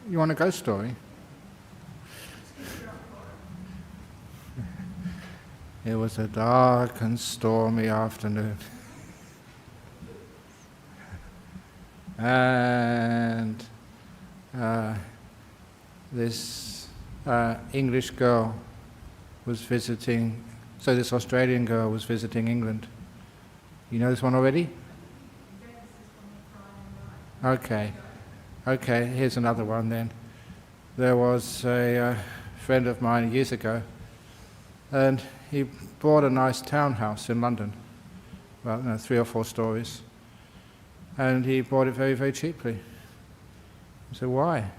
You want a ghost story? It was a dark and stormy afternoon. And this English girl was visiting, so this Australian girl was visiting England. You know this one already? Okay, here's another one then. There was a friend of mine years ago, and he bought a nice townhouse in London, about 3 or 4 stories, and he bought it very, very cheaply. I said, why?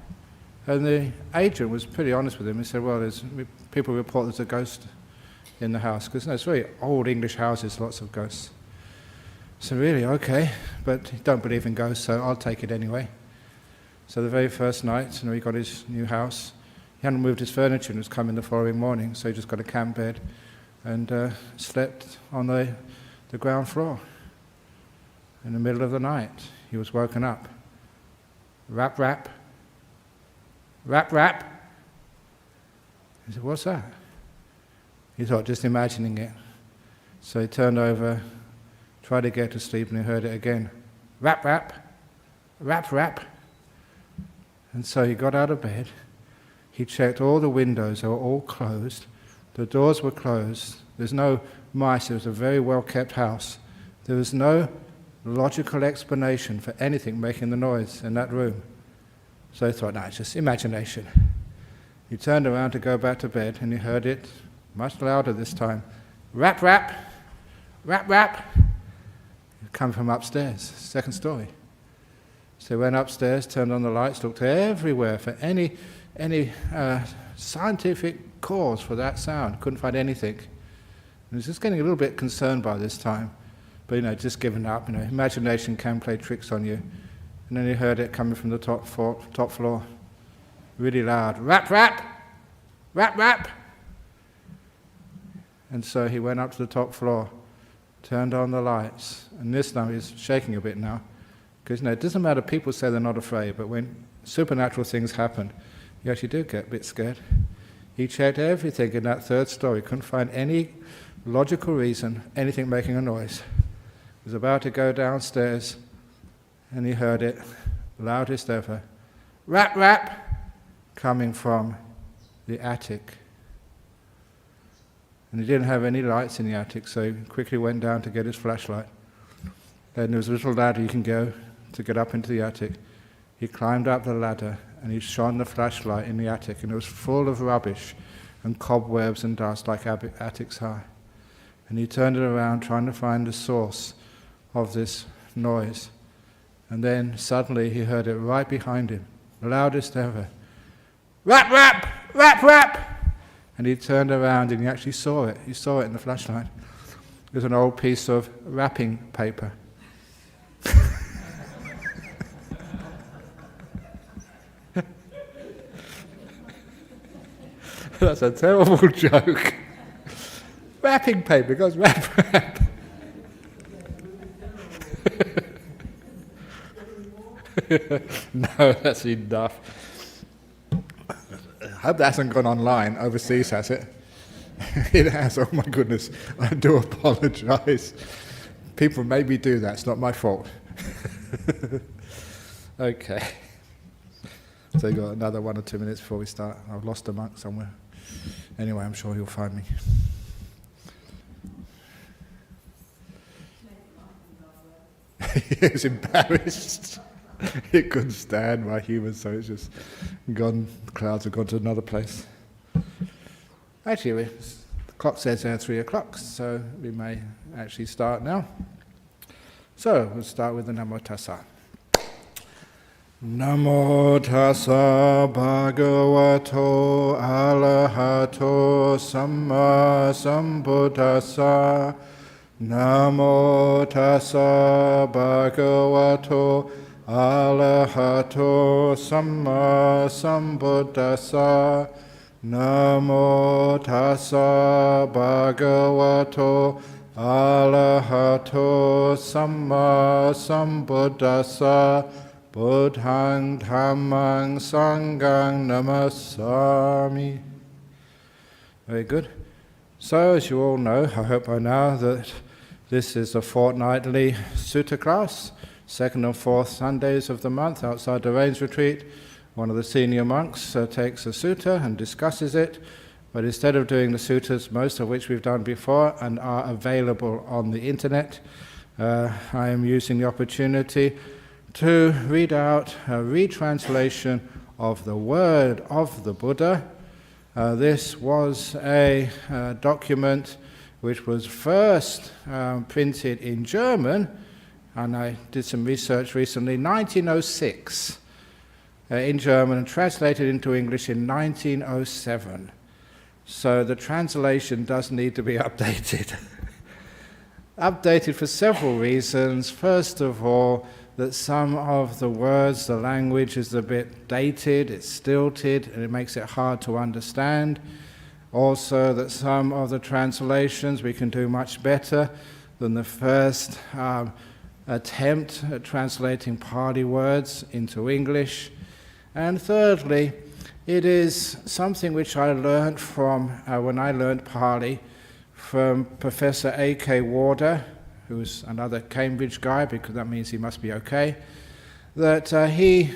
And the agent was pretty honest with him. He said, well, people report there's a ghost in the house, because it's very old English houses, lots of ghosts. So really, okay, but he don't believe in ghosts, so I'll take it anyway. So the very first night, he got his new house. He hadn't moved his furniture and was coming the following morning, so he just got a camp bed and slept on the ground floor. In the middle of the night, he was woken up. Rap, rap. Rap, rap. He said, what's that? He thought, just imagining it. So he turned over, tried to get to sleep, and he heard it again. Rap, rap. Rap, rap. And so he got out of bed. He checked all the windows, they were all closed. The doors were closed. There's no mice. It was a very well-kept house. There was no logical explanation for anything making the noise in that room. So he thought, no, it's just imagination. He turned around to go back to bed, and he heard it much louder this time. Rap, rap. Rap, rap. It came from upstairs, second story. So he went upstairs, turned on the lights, looked everywhere for any scientific cause for that sound. Couldn't find anything. He was just getting a little bit concerned by this time, but just giving up. Imagination can play tricks on you. And then he heard it coming from the top floor, really loud. Rap, rap, rap, rap. And so he went up to the top floor, turned on the lights, and this time he's shaking a bit now, because it doesn't matter. People say they're not afraid, but when supernatural things happen, you actually do get a bit scared. He checked everything in that third story, couldn't find any logical reason, anything making a noise. He was about to go downstairs, and he heard it, loudest ever. Rap, rap, coming from the attic. And he didn't have any lights in the attic, so he quickly went down to get his flashlight. And there was a little ladder you can go to get up into the attic. He climbed up the ladder, and he shone the flashlight in the attic, and it was full of rubbish and cobwebs and dust like attics are. And he turned it around, trying to find the source of this noise. And then suddenly he heard it right behind him, loudest ever. Rap, rap, rap, rap! And he turned around and he actually saw it. He saw it in the flashlight. It was an old piece of wrapping paper. That's a terrible joke. Wrapping paper, goes rap, rap. No, that's enough. I hope that hasn't gone online. Overseas, has it? It has. Oh my goodness. I do apologise. People maybe do that. It's not my fault. Okay. So you've got another 1 or 2 minutes before we start. I've lost a monk somewhere. Anyway, I'm sure he'll find me. He was embarrassed. He couldn't stand my humour, so it's just gone. The clouds have gone to another place. Actually, the clock says 3 o'clock, so we may actually start now. So we'll start with the Namo Tassa. Namo Tassa Bhagavato Arahato Samma Sambuddhassa. Namo Tassa Bhagavato Arahato Samma Sambuddhassa. Namo Tassa Bhagavato Arahato Samma Sambuddhassa. Buddhang Dhammang Sanghang Namasami. Very good. So, as you all know, I hope by now, that this is a fortnightly sutta class, second and fourth Sundays of the month outside the Rains Retreat. One of the senior monks takes a sutta and discusses it, but instead of doing the suttas, most of which we've done before and are available on the internet, I am using the opportunity to read out a retranslation of the word of the Buddha. This was a document which was first printed in German, and I did some research recently, 1906 in German, and translated into English in 1907. So the translation does need to be updated. Updated for several reasons. First of all, that some of the words, the language is a bit dated, it's stilted, and it makes it hard to understand. Also, that some of the translations we can do much better than the first attempt at translating Pali words into English. And thirdly, it is something which I learned from, when I learned Pali, from Professor A.K. Warder, who's another Cambridge guy, because that means he must be okay, that he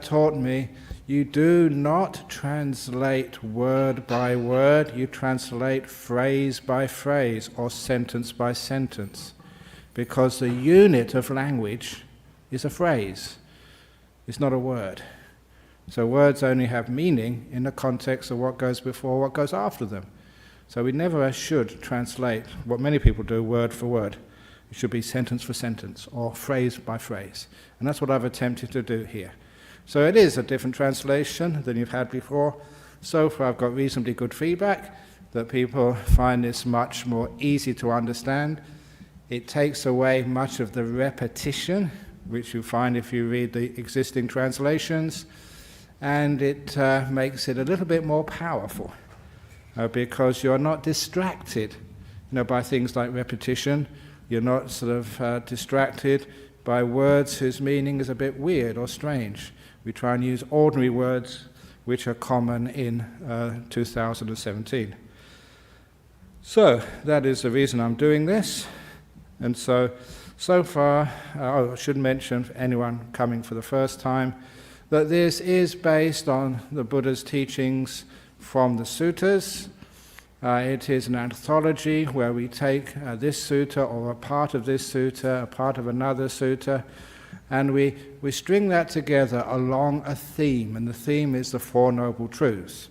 taught me, you do not translate word by word, you translate phrase by phrase or sentence by sentence, because the unit of language is a phrase, it's not a word. So words only have meaning in the context of what goes before, what goes after them. So we never should translate what many people do word for word. It should be sentence for sentence or phrase by phrase. And that's what I've attempted to do here. So it is a different translation than you've had before. So far I've got reasonably good feedback that people find this much more easy to understand. It takes away much of the repetition, which you find if you read the existing translations, and it makes it a little bit more powerful because you're not distracted by things like repetition. You're not sort of distracted by words whose meaning is a bit weird or strange. We try and use ordinary words which are common in 2017. So that is the reason I'm doing this. And so far, I should mention for anyone coming for the first time, that this is based on the Buddha's teachings from the suttas. It is an anthology where we take this sutta or a part of this sutta, a part of another sutta, and we string that together along a theme, and the theme is the Four Noble Truths.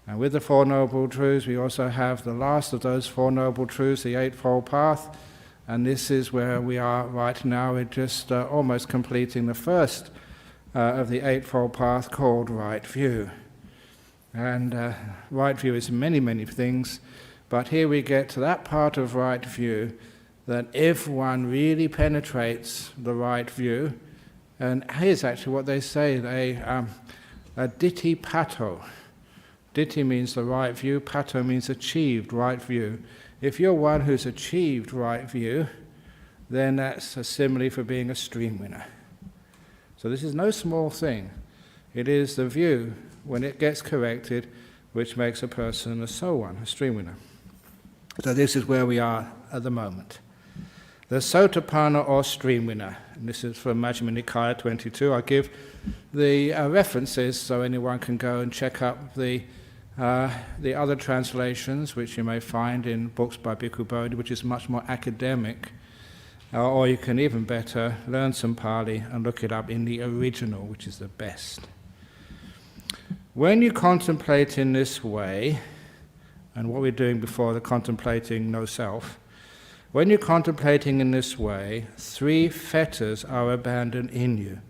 And with the Four Noble Truths, we also have the last of those Four Noble Truths, the Eightfold Path, and this is where we are right now. We're just almost completing the first of the Eightfold Path, called Right View. And right view is many, many things, but here we get to that part of right view that if one really penetrates the right view, and here's actually what they say, a ditti pato. Ditti means the right view, pato means achieved right view. If you're one who's achieved right view, then that's a simile for being a stream winner. So this is no small thing. It is the view, when it gets corrected, which makes a person a sowan, a stream winner. So this is where we are at the moment. The Sotapanna or stream winner, and this is from Majjhima Nikaya 22. I give the references so anyone can go and check up the other translations, which you may find in books by Bhikkhu Bodhi, which is much more academic. Or you can even better learn some Pali and look it up in the original, which is the best. When you contemplate in this way, and what we're doing before, the contemplating no self, when you're contemplating in this way, 3 fetters are abandoned in you.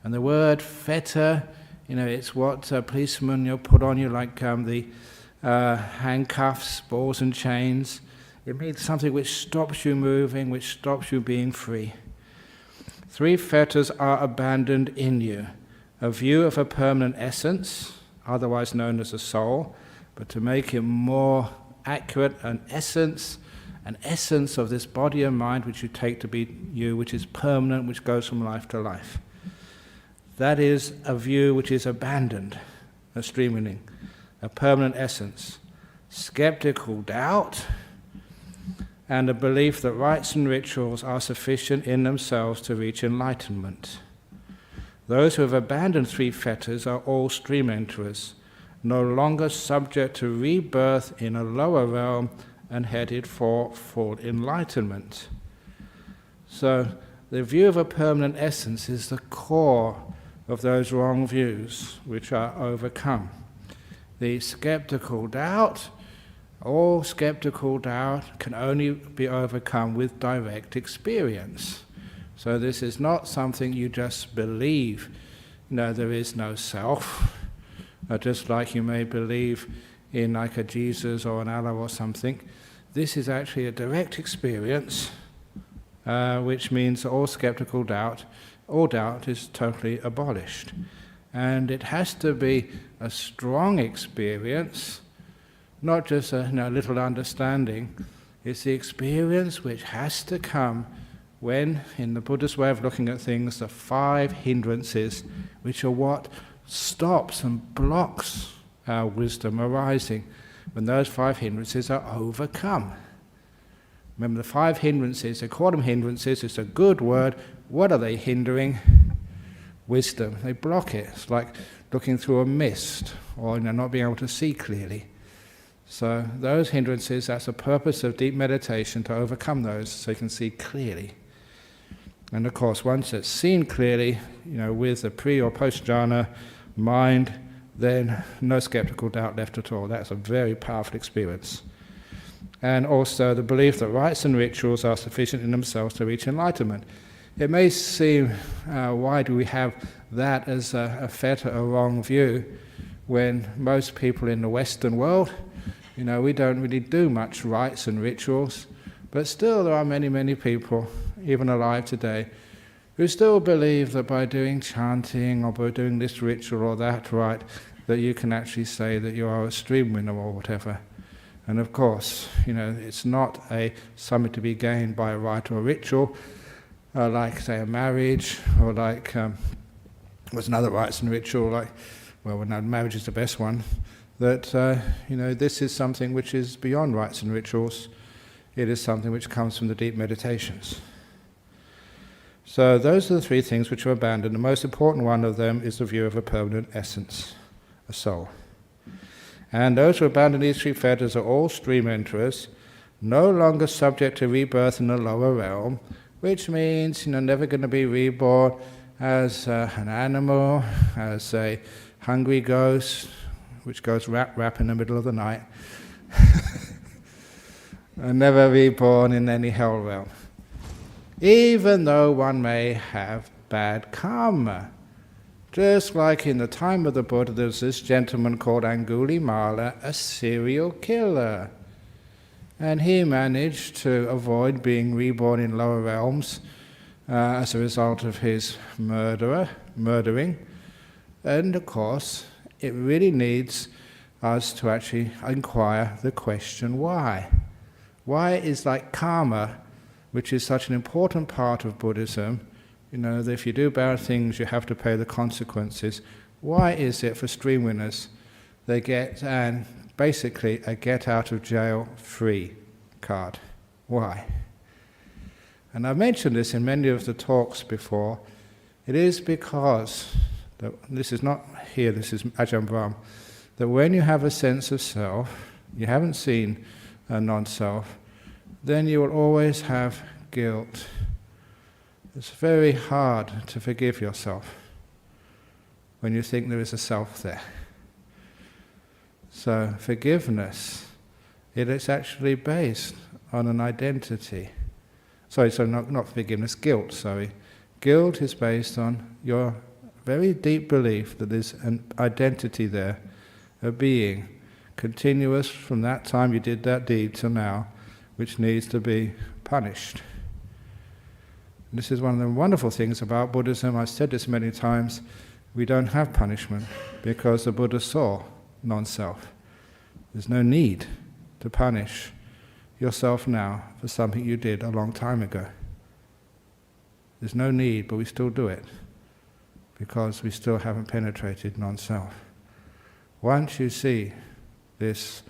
And the word fetter, it's what policemen put on you, like the handcuffs, balls and chains. It means something which stops you moving, which stops you being free. 3 fetters are abandoned in you. A view of a permanent essence, otherwise known as a soul, but to make it more accurate, an essence of this body and mind which you take to be you, which is permanent, which goes from life to life. that is a view which is abandoned, a stream-winning, a permanent essence, skeptical doubt, and a belief that rites and rituals are sufficient in themselves to reach enlightenment. Those who have abandoned three fetters are all stream enterers, no longer subject to rebirth in a lower realm and headed for full enlightenment. So the view of a permanent essence is the core of those wrong views which are overcome. The skeptical doubt, all skeptical doubt can only be overcome with direct experience. So this is not something you just believe, there is no self, just like you may believe in like a Jesus or an Allah or something. This is actually a direct experience, which means all skeptical doubt, all doubt is totally abolished. And it has to be a strong experience, not just a little understanding. It's the experience which has to come when, in the Buddhist way of looking at things, the 5 hindrances, which are what stops and blocks our wisdom arising, when those 5 hindrances are overcome. Remember, the 5 hindrances, they call them hindrances, it's a good word. What are they hindering? Wisdom. They block it. It's like looking through a mist, or not being able to see clearly. So those hindrances, that's the purpose of deep meditation, to overcome those so you can see clearly. And of course, once it's seen clearly, with the pre or post jhana mind, then no skeptical doubt left at all. That's a very powerful experience. And also the belief that rites and rituals are sufficient in themselves to reach enlightenment. It may seem, why do we have that as a fetter, a wrong view, when most people in the Western world, we don't really do much rites and rituals, but still there are many, many people, even alive today, who still believe that by doing chanting or by doing this ritual or that rite, that you can actually say that you are a stream winner or whatever. And of course, it's not something to be gained by a rite or a ritual, like, say, a marriage, or like, what's another rites and ritual, marriage is the best one, that, this is something which is beyond rites and rituals. It is something which comes from the deep meditations. So those are the 3 things which are abandoned. The most important one of them is the view of a permanent essence, a soul. And those who abandon these 3 fetters are all stream enterers, no longer subject to rebirth in the lower realm, which means never going to be reborn as an animal, as a hungry ghost, which goes rap in the middle of the night, and never reborn in any hell realm. Even though one may have bad karma. Just like in the time of the Buddha, there was this gentleman called Angulimala, a serial killer. And he managed to avoid being reborn in lower realms as a result of his murdering. And of course, it really needs us to actually inquire the question, why? Why is like karma, which is such an important part of Buddhism, that if you do bad things, you have to pay the consequences. Why is it for stream winners they get basically a get-out-of-jail-free card? Why? And I've mentioned this in many of the talks before. It is because, this is not here, this is Ajahn Brahm, that when you have a sense of self, you haven't seen a non-self, then you will always have guilt. It's very hard to forgive yourself when you think there is a self there. So forgiveness, it is actually based on an identity. Not forgiveness, guilt, sorry. Guilt is based on your very deep belief that there's an identity there, a being, continuous from that time you did that deed to now, which needs to be punished. This is one of the wonderful things about Buddhism. I've said this many times. We don't have punishment because the Buddha saw non-self. There's no need to punish yourself now for something you did a long time ago. There's no need, but we still do it. because we still haven't penetrated non-self. Once you see this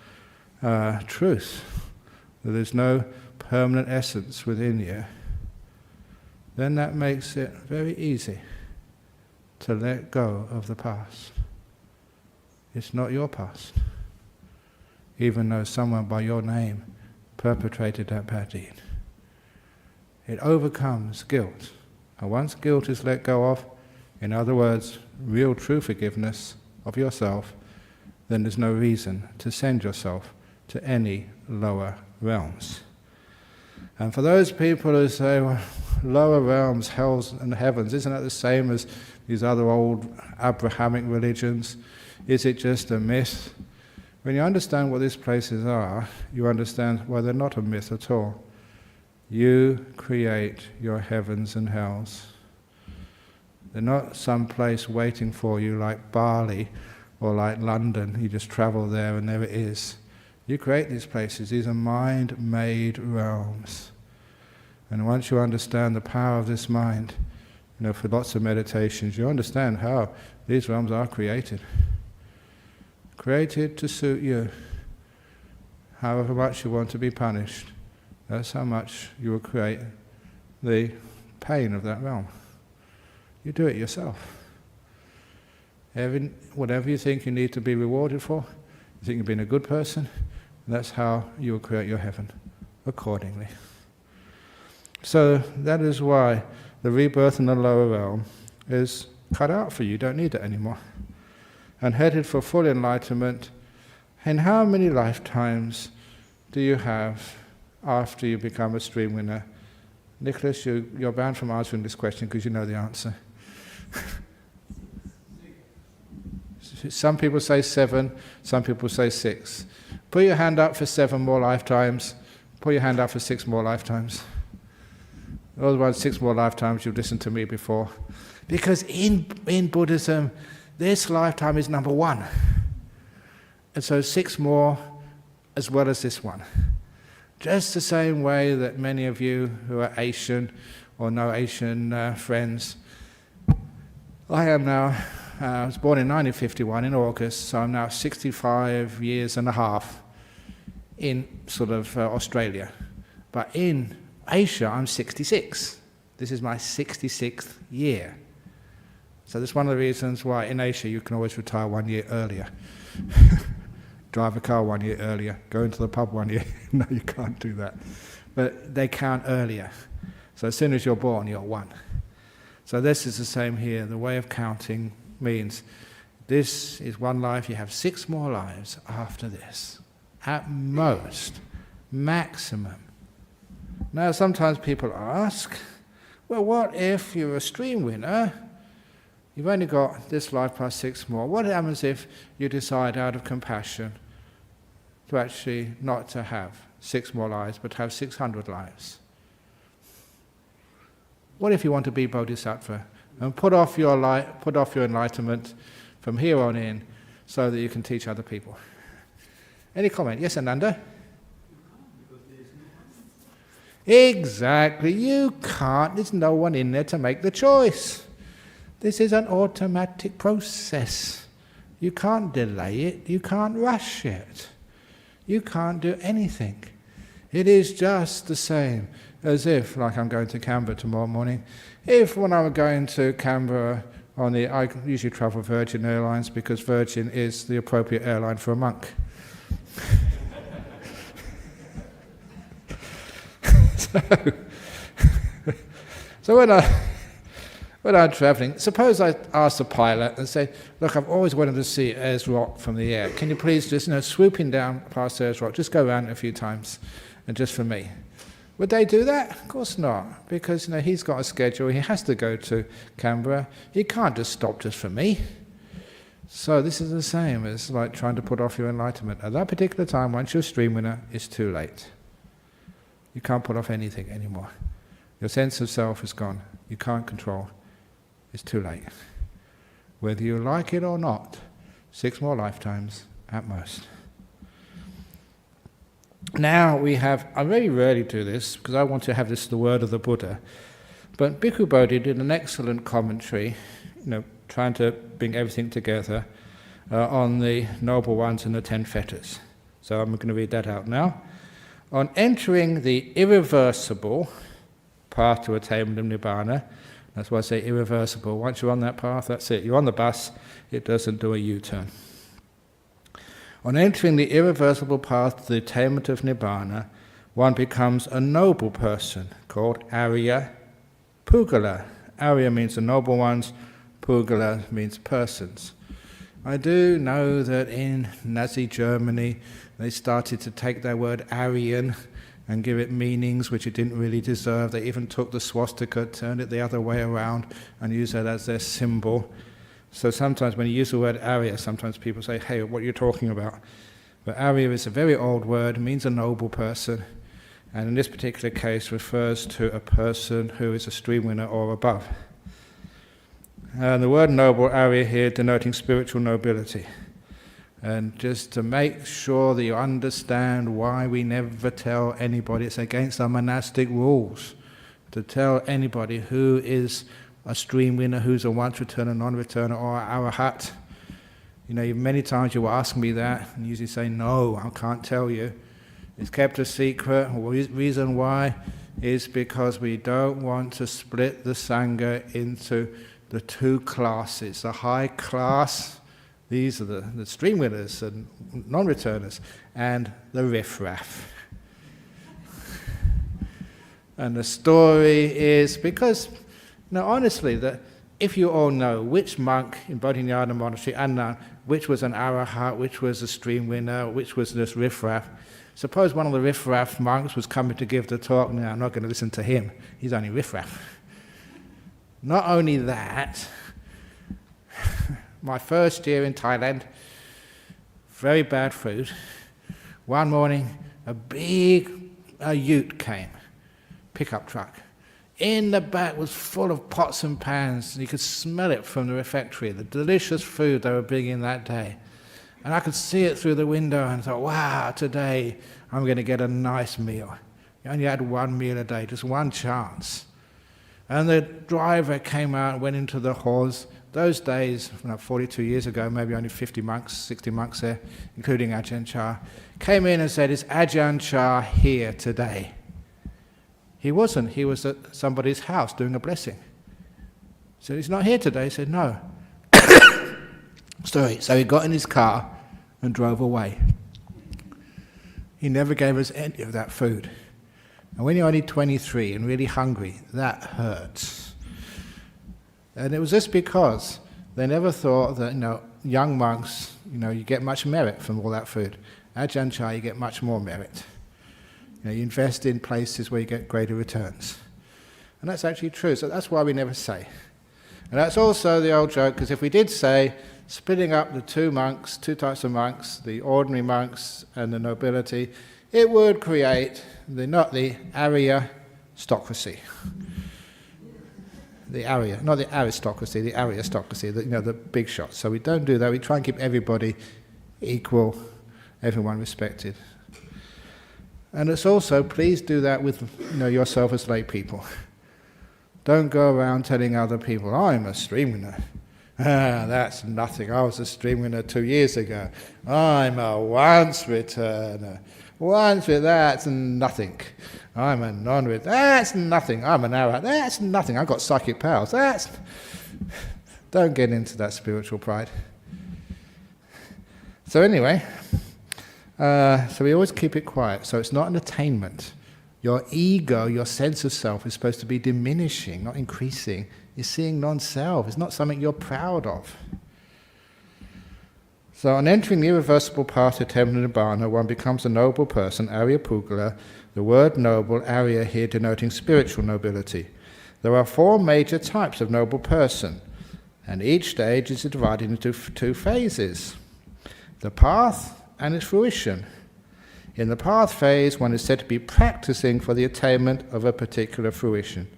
truth, that there's no permanent essence within you, then that makes it very easy to let go of the past. It's not your past, even though someone by your name perpetrated that bad deed. It overcomes guilt. And once guilt is let go of, in other words, real true forgiveness of yourself, then there's no reason to send yourself to any lower realms. And for those people who say, well, lower realms, hells and heavens, isn't that the same as these other old Abrahamic religions? Is it just a myth? When you understand what these places are, you understand, well, they're not a myth at all. You create your heavens and hells. They're not some place waiting for you like Bali or like London. You just travel there and there it is. You create these places. These are mind-made realms. And once you understand the power of this mind, for lots of meditations, you understand how these realms are created. Created to suit you. However much you want to be punished, that's how much you will create the pain of that realm. You do it yourself. Whatever you think you need to be rewarded for, you think you've been a good person, that's how you will create your heaven, accordingly. So that is why the rebirth in the lower realm is cut out for you. You don't need it anymore. And headed for full enlightenment. And how many lifetimes do you have after you become a stream winner? Nicholas, you're banned from answering this question because you know the answer. Some people say 7, some people say 6. Put your hand up for 7 more lifetimes. Put your hand up for 6 more lifetimes. Otherwise, 6 more lifetimes, you've listened to me before. Because in Buddhism, this lifetime is number 1. And so 6 more as well as this one. Just the same way that many of you who are Asian or know Asian friends, I am now, I was born in 1951 in August, so I'm now 65 years and a half in sort of Australia. But in Asia, I'm 66. This is my 66th year. So that's one of the reasons why in Asia you can always retire 1 year earlier. Drive a car 1 year earlier, go into the pub 1 year. No, you can't do that. But they count earlier. So as soon as you're born, you're 1. So this is the same here. The way of counting means this is 1 life, you have 6 more lives after this. At most, maximum. Now sometimes people ask, well, what if you're a stream winner? You've only got this life plus 6 more. What happens if you decide out of compassion to actually not to have 6 more lives, but to have 600 lives? What if you want to be Bodhisattva and put off your enlightenment from here on in so that you can teach other people? Any comment? Yes, Ananda? Exactly, you can't. There's no one in there to make the choice. This is an automatic process. You can't delay it, you can't rush it. You can't do anything. It is just the same as if, like I'm going to Canberra tomorrow morning, if when I'm going to Canberra I usually travel Virgin Airlines because Virgin is the appropriate airline for a monk. So when I'm travelling, suppose I ask the pilot and say, look, I've always wanted to see Ayers Rock from the air. Can you please just, swooping down past Ayers Rock, just go around it a few times, and just for me. Would they do that? Of course not, because he's got a schedule, he has to go to Canberra. He can't just stop just for me. So this is the same as like trying to put off your enlightenment. At that particular time, once you're a stream winner, it's too late. You can't put off anything anymore. Your sense of self is gone. You can't control. It's too late. Whether you like it or not, 6 more lifetimes at most. Now we have, I very rarely do this because I want to have this the word of the Buddha, but Bhikkhu Bodhi did an excellent commentary, trying to bring everything together on the Noble Ones and the 10 fetters. So I'm going to read that out now. On entering the irreversible path to attainment of Nibbana, that's why I say irreversible. Once you're on that path, that's it. You're on the bus, it doesn't do a U-turn. On entering the irreversible path to the attainment of Nibbana, one becomes a noble person called Arya Pugala. Arya means the noble ones, Pugala means persons. I do know that in Nazi Germany they started to take their word Aryan and give it meanings which it didn't really deserve. They even took the swastika, turned it the other way around and used it as their symbol. So sometimes when you use the word Arya, sometimes people say, hey, what are you talking about? But Arya is a very old word, means a noble person, and in this particular case refers to a person who is a stream winner or above. And the word noble, Arya here, denoting spiritual nobility. And just to make sure that you understand why we never tell anybody, it's against our monastic rules, to tell anybody who is a stream winner, who's a once-returner, non-returner, or arahat. You know, many times you will ask me that, and usually say, no, I can't tell you. It's kept a secret. The reason why is because we don't want to split the Sangha into the two classes. The high class, these are the stream winners and non-returners, and the riffraff. And the story is because, now honestly, that if you all know which monk in Bodhinyana monastery, and which was an arahat, which was a stream winner, which was this riffraff, suppose one of the riffraff monks was coming to give the talk. Now, I'm not going to listen to him. He's only riffraff. Not only that, my first year in Thailand, very bad food. One morning, a big ute came, pickup truck. In the back was full of pots and pans, and you could smell it from the refectory, the delicious food they were bringing that day. And I could see it through the window and thought, wow, today I'm going to get a nice meal. You only had one meal a day, just one chance. And the driver came out and went into the halls. Those days, 42 years ago, maybe only 50 monks, 60 monks there, including Ajahn Chah, came in and said, is Ajahn Chah here today? He wasn't. He was at somebody's house doing a blessing. So he's not here today. He said, no. Sorry. So he got in his car and drove away. He never gave us any of that food. And when you're only 23 and really hungry, that hurts. And it was just because they never thought that, young monks, you get much merit from all that food. Ajahn Chah, you get much more merit. You invest in places where you get greater returns. And that's actually true, so that's why we never say. And that's also the old joke, because if we did say, splitting up the two types of monks, the ordinary monks and the nobility, it would create not the aristocracy. The Arya, not the aristocracy, the aristocracy, the big shots. So we don't do that. We try and keep everybody equal, everyone respected. And it's also, please do that with yourself as lay people. Don't go around telling other people, I'm a stream winner. That's nothing. I was a stream winner 2 years ago. I'm a once returner. That's nothing. I'm a non-returner. That's nothing. I'm an arahat. That's nothing. I've got psychic powers. Don't get into that spiritual pride. So anyway, so we always keep it quiet. So it's not an attainment. Your ego, your sense of self is supposed to be diminishing, not increasing. You're seeing non-self. It's not something you're proud of. So on entering the irreversible path to attainment Nibbana, one becomes a noble person, Arya Pugala, the word noble, Arya here denoting spiritual nobility. There are 4 major types of noble person, and each stage is divided into 2 phases. The path and its fruition. In the path phase, one is said to be practicing for the attainment of a particular fruition,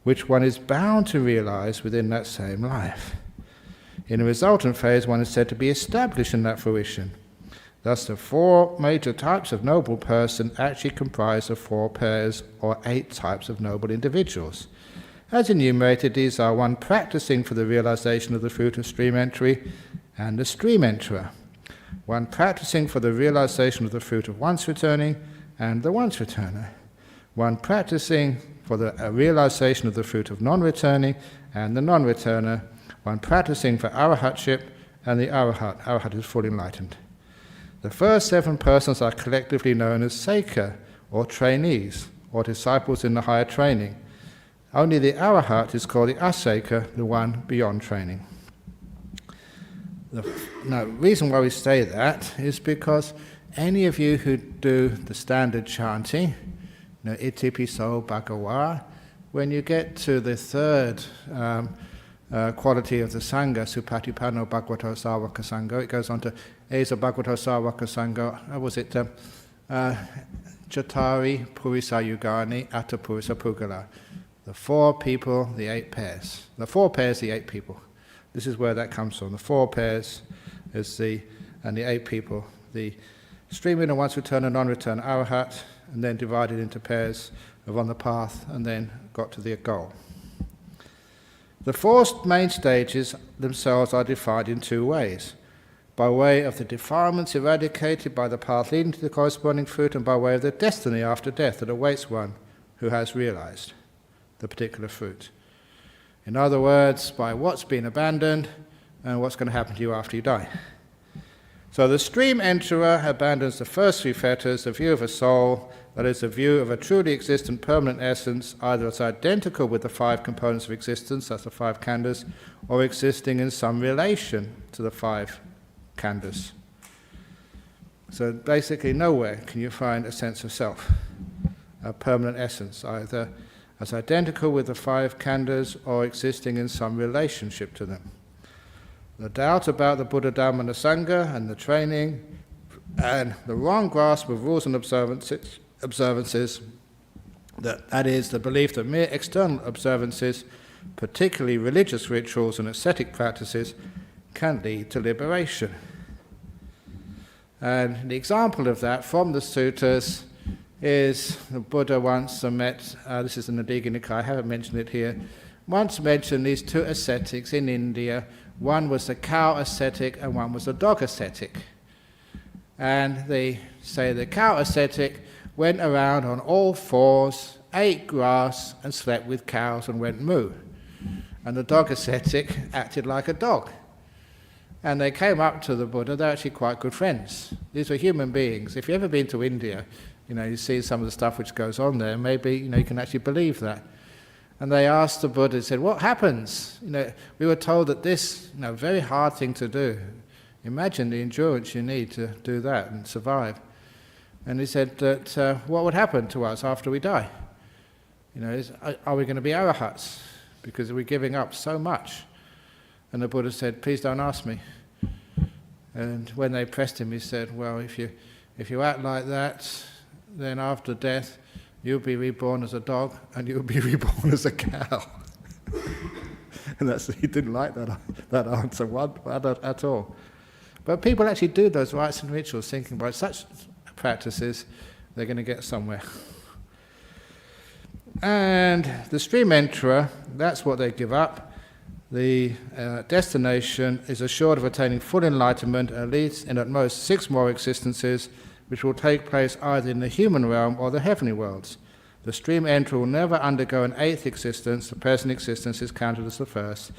which one is bound to realize within that same life. In the resultant phase, one is said to be established in that fruition. Thus, the 4 major types of noble person actually comprise of 4 pairs or 8 types of noble individuals. As enumerated, these are one practicing for the realization of the fruit of stream entry and the stream enterer, one practicing for the realization of the fruit of once returning and the once returner, one practicing for the realization of the fruit of non-returning and the non-returner, one practicing for arahatship and the arahat. Arahat is full enlightened. The first 7 persons are collectively known as seika, or trainees, or disciples in the higher training. Only the arahat is called the aseika, the one beyond training. The reason why we say that is because any of you who do the standard chanting, iti piso bhagawa, when you get to the third quality of the Sangha, Supatipanno Bhagavato Sāvaka Sangha, it goes on to Esa Bhagavato Sāvaka Sangha, was it Chatari Purisa Yugani Atta Purisa Pugala? The 4 people, the 8 pairs. The 4 pairs, the 8 people. This is where that comes from. The 4 pairs is and the 8 people. The stream in and once return and non-return arahat, and then divided into pairs of on the path, and then got to the goal. The 4 main stages themselves are defined in 2 ways. By way of the defilements eradicated by the path leading to the corresponding fruit, and by way of the destiny after death that awaits one who has realized the particular fruit. In other words, by what's been abandoned and what's going to happen to you after you die. So the stream enterer abandons the first 3 fetters, the view of a soul, that is, the view of a truly existent permanent essence, either as identical with the 5 components of existence, that's the 5 khandhas, or existing in some relation to the 5 khandhas. So basically nowhere can you find a sense of self, a permanent essence, either as identical with the 5 khandhas or existing in some relationship to them. The doubt about the Buddha, Dhamma and the Sangha and the training and the wrong grasp of rules and observances, that is, the belief that mere external observances, particularly religious rituals and ascetic practices, can lead to liberation. And the example of that from the suttas is the Buddha once met, this is in the Digha Nikaya, I haven't mentioned it here, once mentioned these 2 ascetics in India. One was a cow ascetic and one was a dog ascetic. And they say the cow ascetic went around on all 4s, ate grass and slept with cows and went moo. And the dog ascetic acted like a dog. And they came up to the Buddha. They're actually quite good friends. These were human beings. If you've ever been to India, you see some of the stuff which goes on there, maybe you can actually believe that. And they asked the Buddha, said, what happens? We were told that this, very hard thing to do. Imagine the endurance you need to do that and survive. And he said that what would happen to us after we die? Are we going to be arahats? Because we're giving up so much. And the Buddha said, please don't ask me. And when they pressed him, he said, well, if you act like that, then after death, you'll be reborn as a dog and you'll be reborn as a cow. And he didn't like that answer at all. But people actually do those rites and rituals thinking by such practices they're going to get somewhere. And the stream enterer, that's what they give up. The destination is assured of attaining full enlightenment, at least in at most 6 more existences, which will take place either in the human realm or the heavenly worlds. The stream enterer will never undergo an 8th existence. The present existence is counted as the first,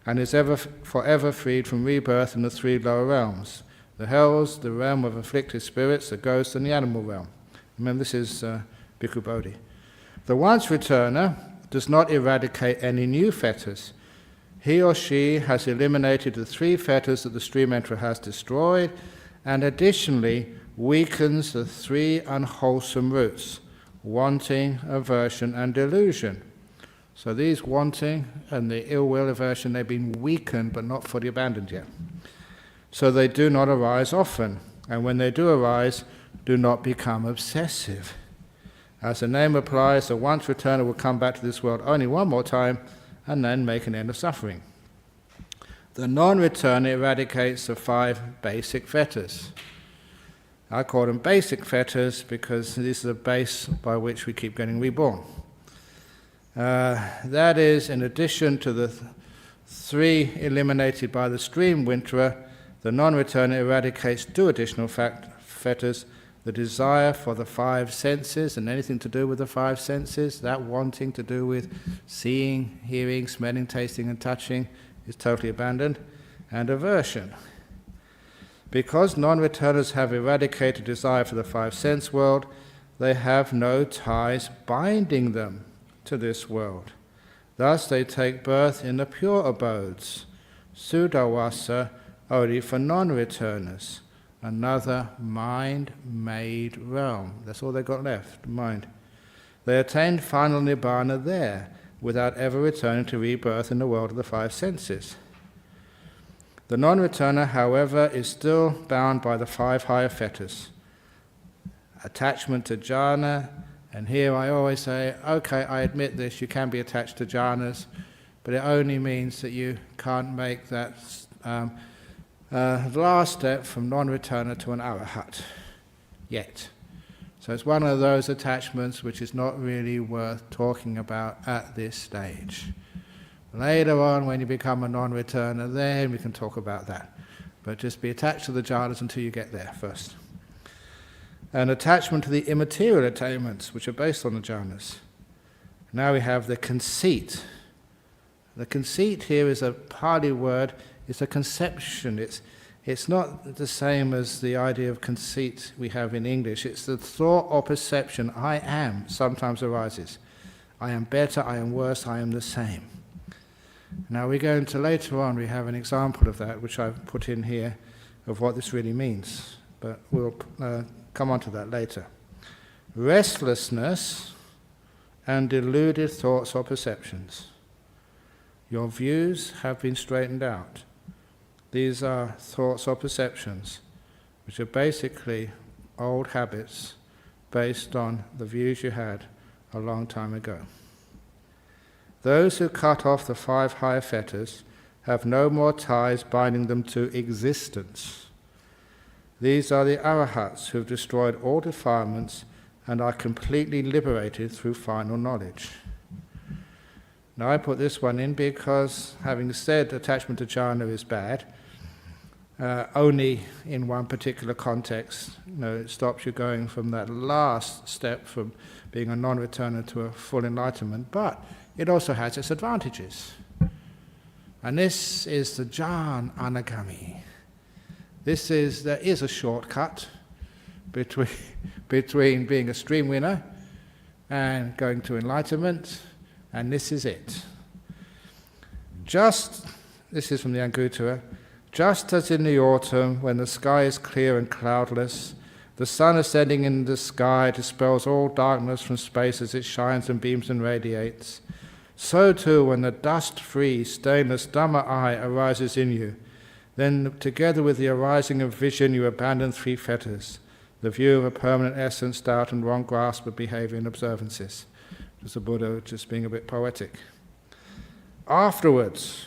and is forever freed from rebirth in the 3 lower realms: the hells, the realm of afflicted spirits, the ghosts, and the animal realm. Remember, this is Bhikkhu Bodhi. The once returner does not eradicate any new fetters. He or she has eliminated the 3 fetters that the stream enterer has destroyed, and additionally weakens the 3 unwholesome roots: wanting, aversion, and delusion. So these wanting and the ill will, aversion, they've been weakened but not fully abandoned yet. So they do not arise often, and when they do arise, do not become obsessive. As the name applies, the once returner will come back to this world only one more time and then make an end of suffering. The non-returner eradicates the 5 basic fetters. I call them basic fetters because these are the base by which we keep getting reborn. That is, in addition to the three eliminated by the stream winterer, the non-returner eradicates two additional fetters: the desire for the five senses and anything to do with the five senses, that wanting to do with seeing, hearing, smelling, tasting and touching is totally abandoned, and aversion. Because non-returners have eradicated desire for the five sense world, they have no ties binding them to this world. Thus they take birth in the pure abodes, Sudawasa, only for non-returners, another mind-made realm. That's all they've got left, mind. They attain final nibbana there, without ever returning to rebirth in the world of the five senses. The non-returner, however, is still bound by the five higher fetters. Attachment to jhana, and here I always say, okay, I admit this, you can be attached to jhanas, but it only means that you can't make that last step from non-returner to an arahat yet. So it's one of those attachments which is not really worth talking about at this stage. Later on, when you become a non-returner, then we can talk about that. But just be attached to the jhanas until you get there first. An attachment to the immaterial attainments, which are based on the jhanas. Now we have the conceit. The conceit here is a Pali word, it's a conception. It's not the same as the idea of conceit we have in English. It's the thought or perception, I am, sometimes arises. I am better, I am worse, I am the same. Now we go into later on, we have an example of that, which I've put in here, of what this really means. But we'll come on to that later. Restlessness and deluded thoughts or perceptions. Your views have been straightened out. These are thoughts or perceptions, which are basically old habits based on the views you had a long time ago. Those who cut off the five higher fetters have no more ties binding them to existence. These are the arahats who have destroyed all defilements and are completely liberated through final knowledge. Now I put this one in because, having said attachment to jhana is bad, only in one particular context, it stops you going from that last step from being a non-returner to a full enlightenment, but it also has its advantages. And this is the jhana anagami. There is a shortcut between being a stream winner and going to enlightenment, and this is it. This is from the Anguttara, just as in the autumn, when the sky is clear and cloudless, the sun ascending in the sky dispels all darkness from space as it shines and beams and radiates, so too when the dust-free, stainless Dhamma eye arises in you, then together with the arising of vision you abandon three fetters, the view of a permanent essence, doubt and wrong grasp of behavior and observances. Just the Buddha just being a bit poetic. Afterwards,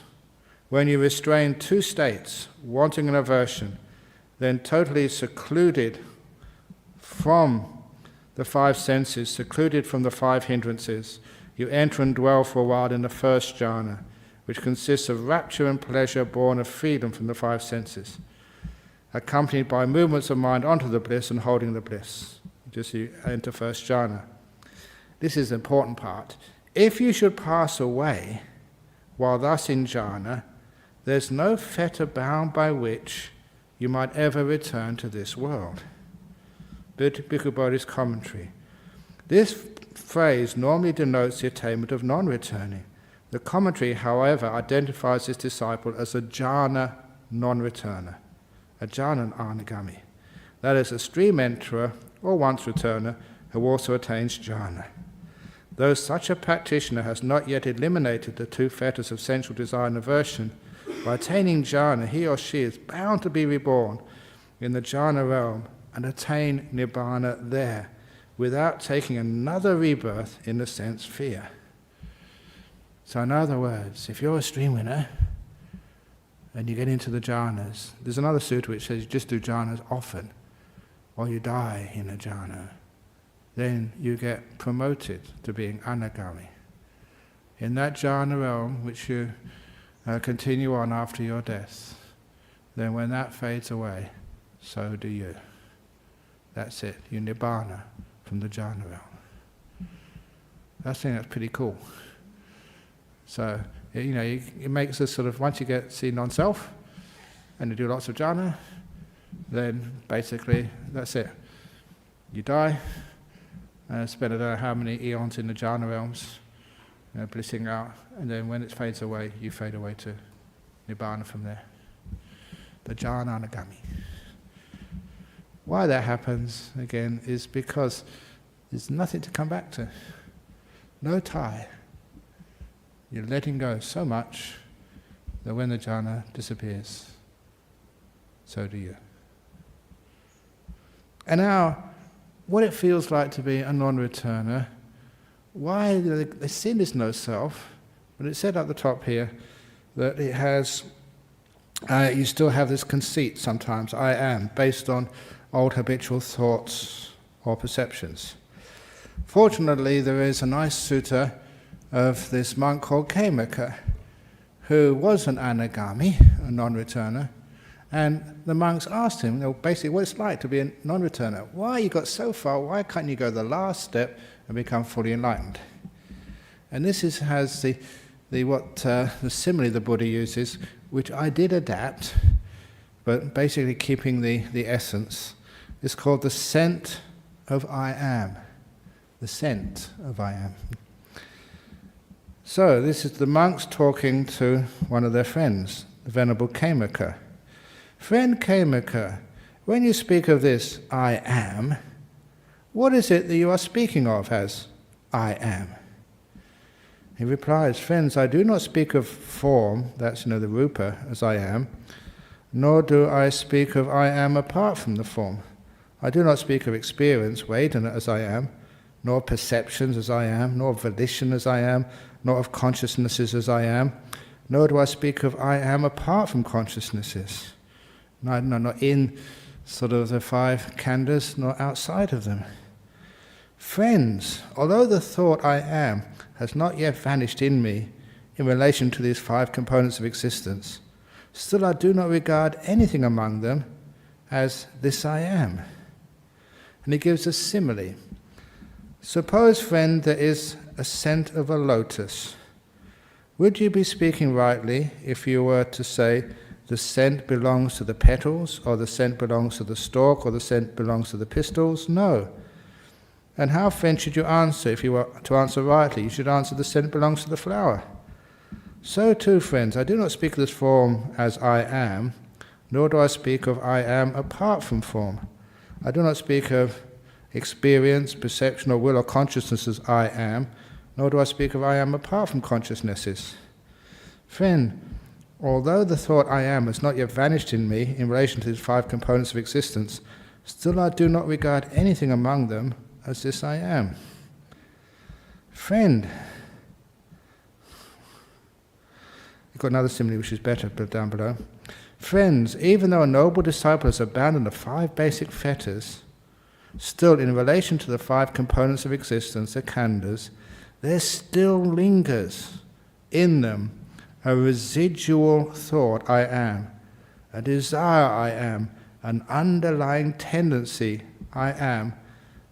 when you restrain two states, wanting and aversion, then totally secluded from the five senses, secluded from the five hindrances, you enter and dwell for a while in the first jhana, which consists of rapture and pleasure born of freedom from the five senses, accompanied by movements of mind onto the bliss and holding the bliss. Just you enter first jhana. This is the important part. If you should pass away while thus in jhana, there's no fetter bound by which you might ever return to this world. Bhikkhu Bodhi's commentary. This phrase normally denotes the attainment of non-returning. The commentary, however, identifies this disciple as a jhana non-returner, a jhana anagami. That is, a stream enterer or once returner who also attains jhana. Though such a practitioner has not yet eliminated the two fetters of sensual desire and aversion, by attaining jhana, he or she is bound to be reborn in the jhana realm and attain nibbana there, without taking another rebirth in the sense sphere. So in other words, if you're a stream winner and you get into the jhanas, there's another sutta which says you just do jhanas often, or you die in a jhana, then you get promoted to being anagami. in that jhana realm which you continue on after your death, then when that fades away, so do you. That's it. You nibbana from the jhana realm. I think that's pretty cool. So, it makes us sort of, once you see non-self, and you do lots of jhana, then basically that's it. You die, spend I don't know how many eons in the jhana realms, blissing out, and then when it fades away, you fade away to nibbana from there. The jhana anagami. Why that happens, again, is because there's nothing to come back to. No tie. You're letting go so much that when the jhana disappears, so do you. And now, what it feels like to be a non-returner, why the sin is no self, but it's said at the top here that it has, you still have this conceit sometimes, I am, based on old habitual thoughts or perceptions. Fortunately, there is a nice sutta of this monk called Kemaka, who was an anagami, a non-returner, and the monks asked him, basically, what it's like to be a non-returner. Why you got so far, why can't you go the last step and become fully enlightened? And this has the simile the Buddha uses, which I did adapt, but basically keeping the essence. It's called the scent of I am. The scent of I am. So this is the monks talking to one of their friends, the Venerable Kemaka. Friend Kemaka, when you speak of this I am, what is it that you are speaking of as I am? He replies, friends, I do not speak of form, that's the rupa, as I am, nor do I speak of I am apart from the form. I do not speak of experience, vedana, as I am, nor perceptions as I am, nor volition as I am, nor of consciousnesses as I am, nor do I speak of I am apart from consciousnesses. No, not in sort of the five khandhas, nor outside of them. Friends, although the thought I am has not yet vanished in me in relation to these five components of existence, still I do not regard anything among them as this I am. And he gives a simile. Suppose, friend, there is a scent of a lotus. Would you be speaking rightly if you were to say the scent belongs to the petals, or the scent belongs to the stalk, or the scent belongs to the pistils? No. And how, friend, should you answer? If you were to answer rightly, you should answer the scent belongs to the flower. So too, friends, I do not speak of this form as I am, nor do I speak of I am apart from form. I do not speak of experience, perception, or will or consciousness as I am, nor do I speak of I am apart from consciousnesses. Friend, although the thought I am has not yet vanished in me in relation to these five components of existence, still I do not regard anything among them as this I am. Friend, you've got another simile which is better, but down below. Friends, even though a noble disciple has abandoned the five basic fetters, still in relation to the five components of existence, the khandhas, there still lingers in them a residual thought I am, a desire I am, an underlying tendency I am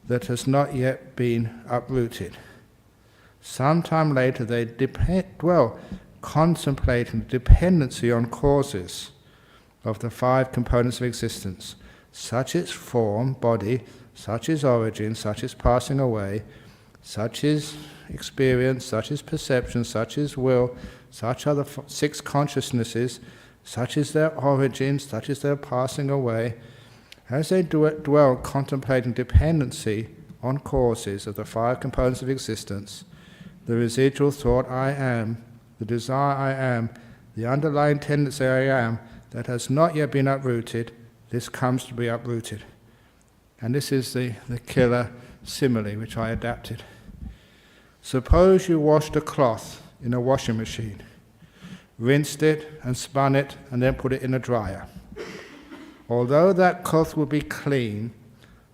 that has not yet been uprooted. Sometime later they dwell contemplating the dependency on causes of the five components of existence, such as form, body, such as origin, such as passing away, such as experience, such as perception, such as will, such are the six consciousnesses, such is their origin, such is their passing away. As they dwell contemplating dependency on causes of the five components of existence, the residual thought I am, the desire I am, the underlying tendency I am, that has not yet been uprooted, this comes to be uprooted. And this is the killer simile which I adapted. Suppose you washed a cloth in a washing machine, rinsed it and spun it and then put it in a dryer. Although that cloth would be clean,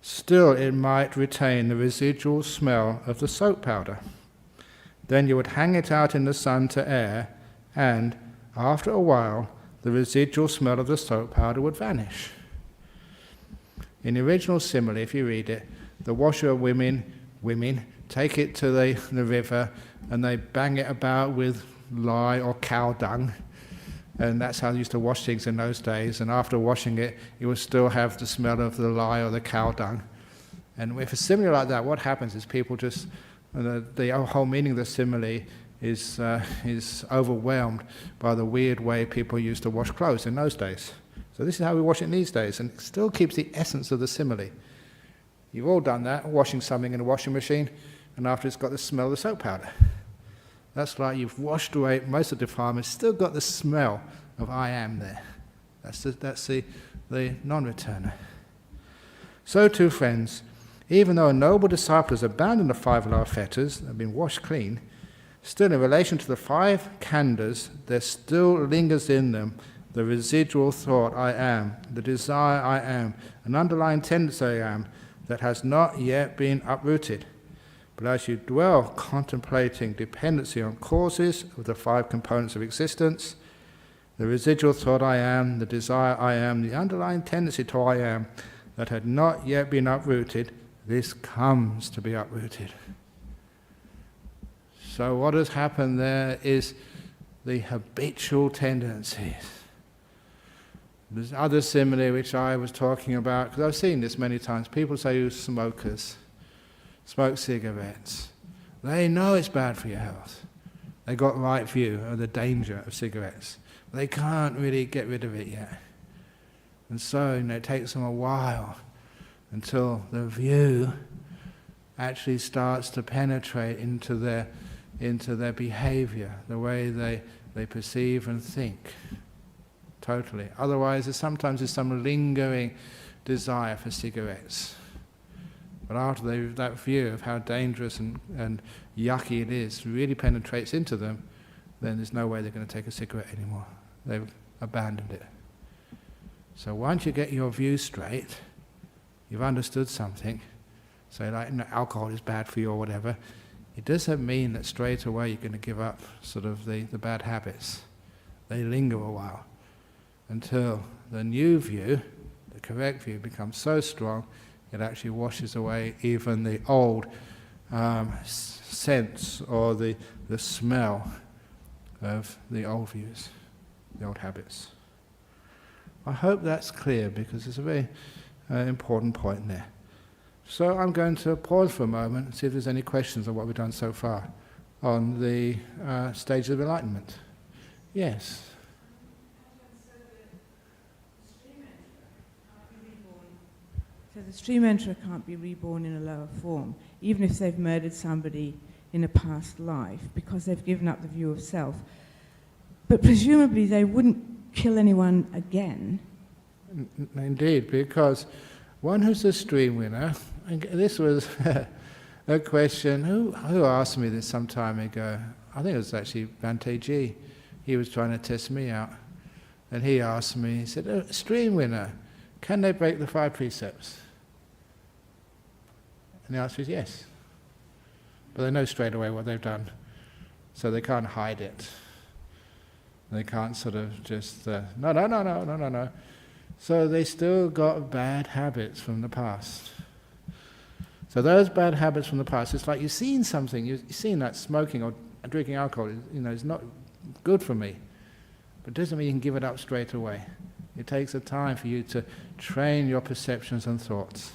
still it might retain the residual smell of the soap powder. Then you would hang it out in the sun to air, and after a while, the residual smell of the soap powder would vanish. In the original simile, if you read it, the washer women take it to the river and they bang it about with lye or cow dung, and that's how they used to wash things in those days, and after washing it, you would still have the smell of the lye or the cow dung. And if it's similar like that, what happens is people just, the whole meaning of the simile is overwhelmed by the weird way people used to wash clothes in those days. So this is how we wash it in these days, and it still keeps the essence of the simile. You've all done that, washing something in a washing machine, and after it's got the smell of the soap powder. That's like you've washed away most of the defilement, still got the smell of I am there. That's the non-returner. So too, friends, even though a noble disciple has abandoned the 5 lower fetters and have been washed clean, still in relation to the 5 khandhas, there still lingers in them the residual thought I am, the desire I am, an underlying tendency I am that has not yet been uprooted. But as you dwell contemplating dependency on causes of the 5 components of existence, the residual thought I am, the desire I am, the underlying tendency to I am that had not yet been uprooted, this comes to be uprooted. So what has happened there is the habitual tendencies. There's other simile which I was talking about, because I've seen this many times. People say who's smokers, smoke cigarettes. They know it's bad for your health. They got the right view of the danger of cigarettes. They can't really get rid of it yet. And so it takes them a while until the view actually starts to penetrate into their behavior, the way they perceive and think. Totally. Otherwise, sometimes there's some lingering desire for cigarettes. But after that view of how dangerous and yucky it is really penetrates into them, then there's no way they're going to take a cigarette anymore. They've abandoned it. So once you get your view straight, you've understood something, say like alcohol is bad for you or whatever, it doesn't mean that straight away you're going to give up sort of the bad habits. They linger a while until the new view, the correct view, becomes so strong it actually washes away even the old sense or the smell of the old views, the old habits. I hope that's clear, because it's a very important point there. So I'm going to pause for a moment and see if there's any questions on what we've done so far on the stages of enlightenment. Yes? So the stream enterer can't be reborn in a lower form, even if they've murdered somebody in a past life, because they've given up the view of self. But presumably they wouldn't kill anyone again. Indeed, because one who's a stream winner, and this was a question, who asked me this some time ago? I think it was actually Bhante. He was trying to test me out. And he asked me, he said, a stream winner, can they break the 5 precepts? And the answer is yes. But they know straight away what they've done. So they can't hide it. They can't sort of just, no. So they still got bad habits from the past. So those bad habits from the past, it's like you've seen something, you've seen that smoking or drinking alcohol, is not good for me. But it doesn't mean you can give it up straight away. It takes a time for you to train your perceptions and thoughts.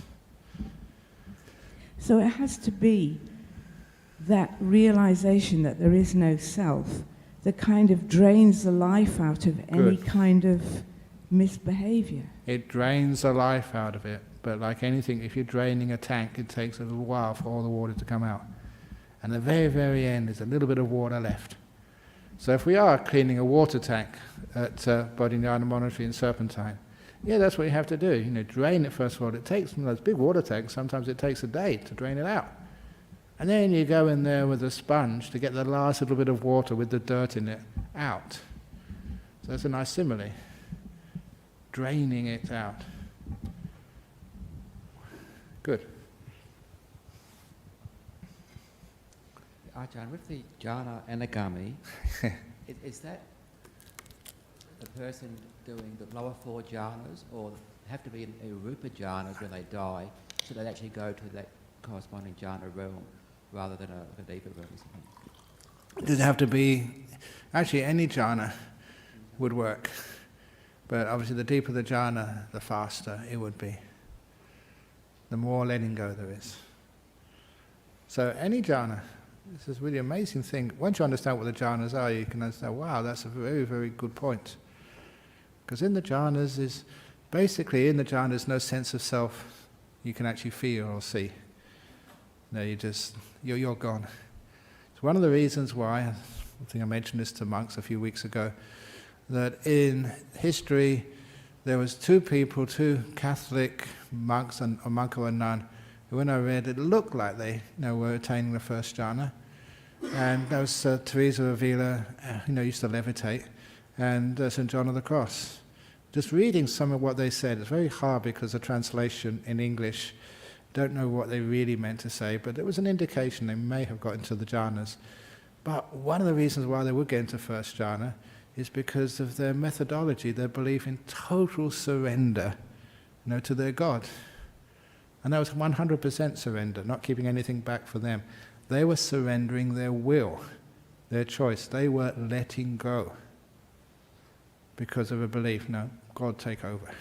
So it has to be that realization that there is no self that kind of drains the life out of any kind of misbehavior. It drains the life out of it, but like anything, if you're draining a tank, it takes a little while for all the water to come out. And at the very, very end, there's a little bit of water left. So if we are cleaning a water tank at Bodhinyana Monastery in Serpentine, yeah, that's what you have to do. Drain it first of all. It takes, those big water tanks, sometimes it takes a day to drain it out. And then you go in there with a sponge to get the last little bit of water with the dirt in it out. So that's a nice simile. Draining it out. Good. Ajahn, with the jhana anagami, is that the person doing the lower 4 jhanas, or have to be in rupa jhanas when they die, so they actually go to that corresponding jhana realm rather than a deeper realm or something? Does it have to be... Actually, any jhana would work. But obviously the deeper the jhana, the faster it would be. The more letting go there is. So any jhana, this is a really amazing thing. Once you understand what the jhanas are, you can understand, wow, that's a very, very good point. Because in the jhanas is, basically in the jhanas, no sense of self you can actually feel or see. No, you're gone. It's one of the reasons why, I think I mentioned this to monks a few weeks ago, that in history there was 2 people, 2 Catholic monks, a monk or a nun, who when I read it looked like they were attaining the first jhana. And that was Teresa of Avila, used to levitate, and St. John of the Cross. Just reading some of what they said, it's very hard because the translation in English, don't know what they really meant to say, but it was an indication they may have got into the jhanas. But one of the reasons why they would get into first jhana is because of their methodology, their belief in total surrender, to their God. And that was 100% surrender, not keeping anything back for them. They were surrendering their will, their choice. They were letting go because of a belief, no, God take over.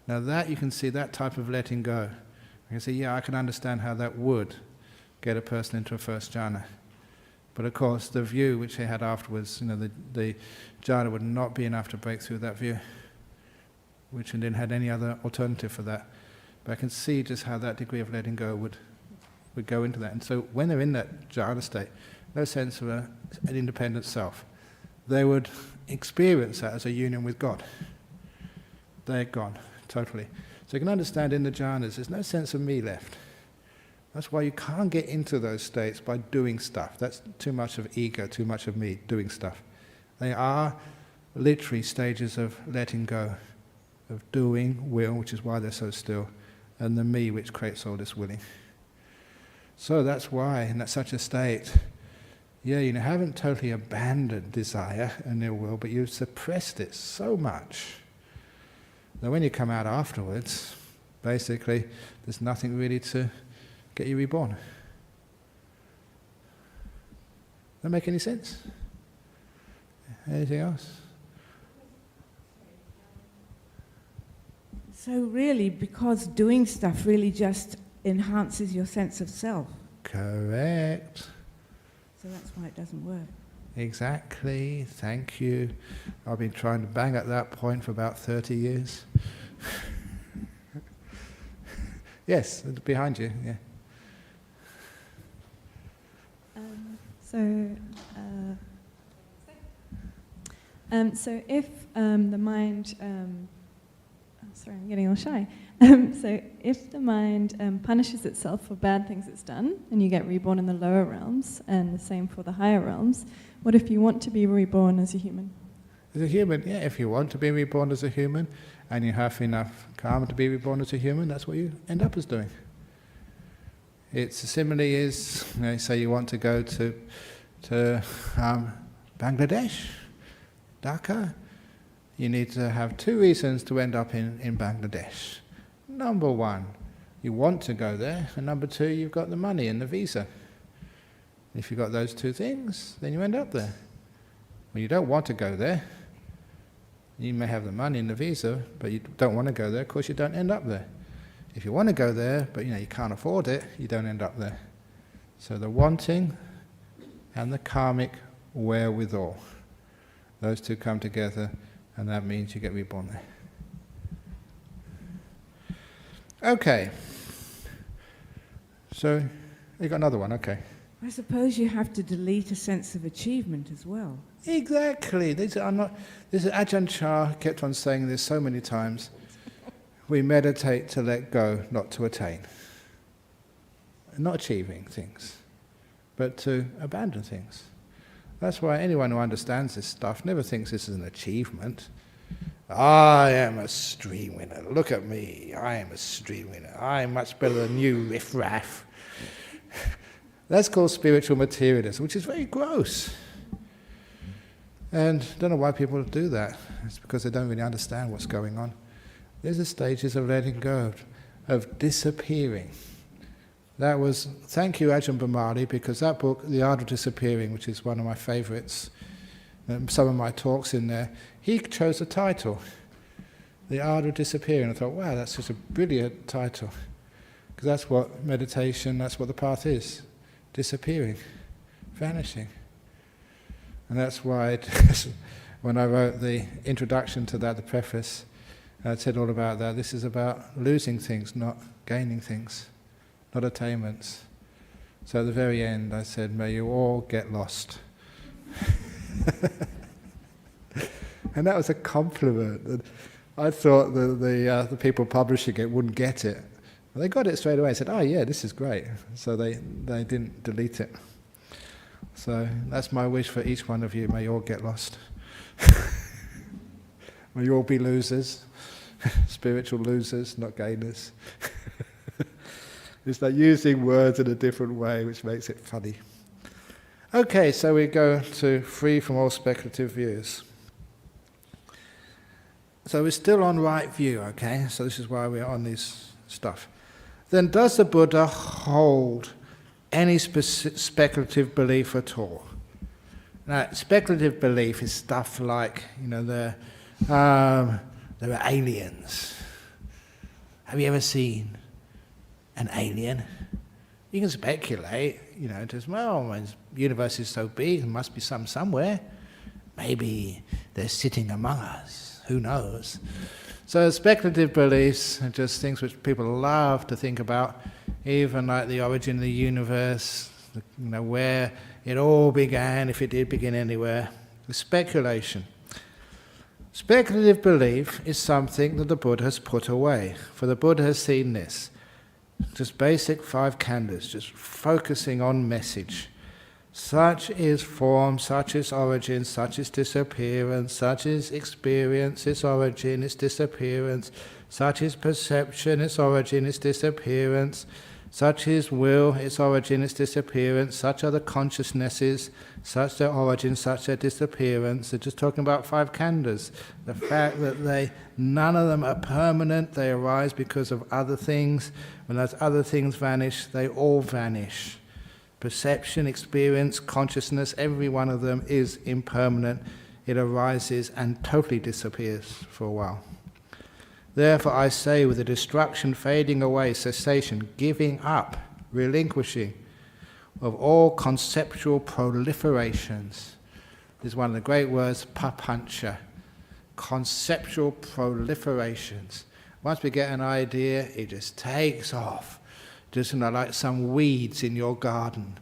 Now that you can see, that type of letting go, you can say, yeah, I can understand how that would get a person into a first jhana. But of course, the view which they had afterwards, the jhana would not be enough to break through that view, which didn't have any other alternative for that. But I can see just how that degree of letting go would go into that. And so when they're in that jhana state, no sense of an independent self, they would experience that as a union with God. They're gone, totally. So you can understand in the jhanas, there's no sense of me left. That's why you can't get into those states by doing stuff. That's too much of ego, too much of me doing stuff. They are literally stages of letting go, of doing will, which is why they're so still, and the me which creates all this willing. So that's why in such a state, you haven't totally abandoned desire and ill will, but you've suppressed it so much that when you come out afterwards, basically there's nothing really to get you reborn. That make any sense? Anything else? So really, because doing stuff really just enhances your sense of self. Correct. So that's why it doesn't work. Exactly, thank you. I've been trying to bang at that point for about 30 years. Yes, behind you, yeah. So if the mind, sorry, I'm getting all shy. So if the mind punishes itself for bad things it's done, and you get reborn in the lower realms, and the same for the higher realms, what if you want to be reborn as a human? As a human, yeah, if you want to be reborn as a human, and you have enough karma to be reborn as a human, that's what you end up as doing. It's similarly is, say you want to go to Bangladesh, Dhaka, you need to have 2 reasons to end up in Bangladesh. Number 1, you want to go there, and number 2, you've got the money and the visa. If you've got those 2 things, then you end up there. When you don't want to go there, you may have the money and the visa, but you don't want to go there, of course you don't end up there. If you want to go there, but you can't afford it, you don't end up there. So the wanting and the karmic wherewithal, those 2 come together, and that means you get reborn there. Okay. So, you got another one, okay. I suppose you have to delete a sense of achievement as well. Exactly. This is Ajahn Chah kept on saying this so many times. We meditate to let go, not to attain. Not achieving things, but to abandon things. That's why anyone who understands this stuff never thinks this is an achievement. I am a stream winner. Look at me. I am a stream winner. I am much better than you, riff-raff. That's called spiritual materialism, which is very gross. And I don't know why people do that. It's because they don't really understand what's going on. There's the stages of letting go, of disappearing. That was, thank you Ajahn Brahm, because that book, The Art of Disappearing, which is one of my favourites, some of my talks in there, he chose the title, The Art of Disappearing. I thought, wow, that's just a brilliant title. Because that's what meditation, that's what the path is. Disappearing, vanishing. And that's why when I wrote the introduction to that, the preface, I said all about that. This is about losing things, not gaining things, not attainments. So at the very end I said, may you all get lost. And that was a compliment. And I thought the people publishing it wouldn't get it. Well, they got it straight away. Said, oh yeah, this is great. So they didn't delete it. So that's my wish for each one of you. May you all get lost. May you all be losers. Spiritual losers, not gainers. It's like using words in a different way, which makes it funny. Okay, so we go to free from all speculative views. So we're still on right view, okay? So this is why we're on this stuff. Then does the Buddha hold any speculative belief at all? Now, speculative belief is stuff like, there are aliens. Have you ever seen an alien? You can speculate, just, well, the universe is so big, there must be some somewhere. Maybe they're sitting among us, who knows? So speculative beliefs are just things which people love to think about, even like the origin of the universe, where it all began, if it did begin anywhere. The speculation. Speculative belief is something that the Buddha has put away, for the Buddha has seen this. Just basic 5 khandhas, just focusing on message. Such is form, such is origin, such is disappearance, such is experience, its origin, its disappearance, such is perception, its origin, its disappearance, such is will, its origin, its disappearance, such are the consciousnesses, such their origin, such their disappearance. They're just talking about 5 khandhas. The fact that none of them are permanent, they arise because of other things. When those other things vanish, they all vanish. Perception, experience, consciousness, every one of them is impermanent. It arises and totally disappears for a while. Therefore I say, with the destruction, fading away, cessation, giving up, relinquishing of all conceptual proliferations. This is one of the great words, papancha. Conceptual proliferations. Once we get an idea, it just takes off. Just like some weeds in your garden,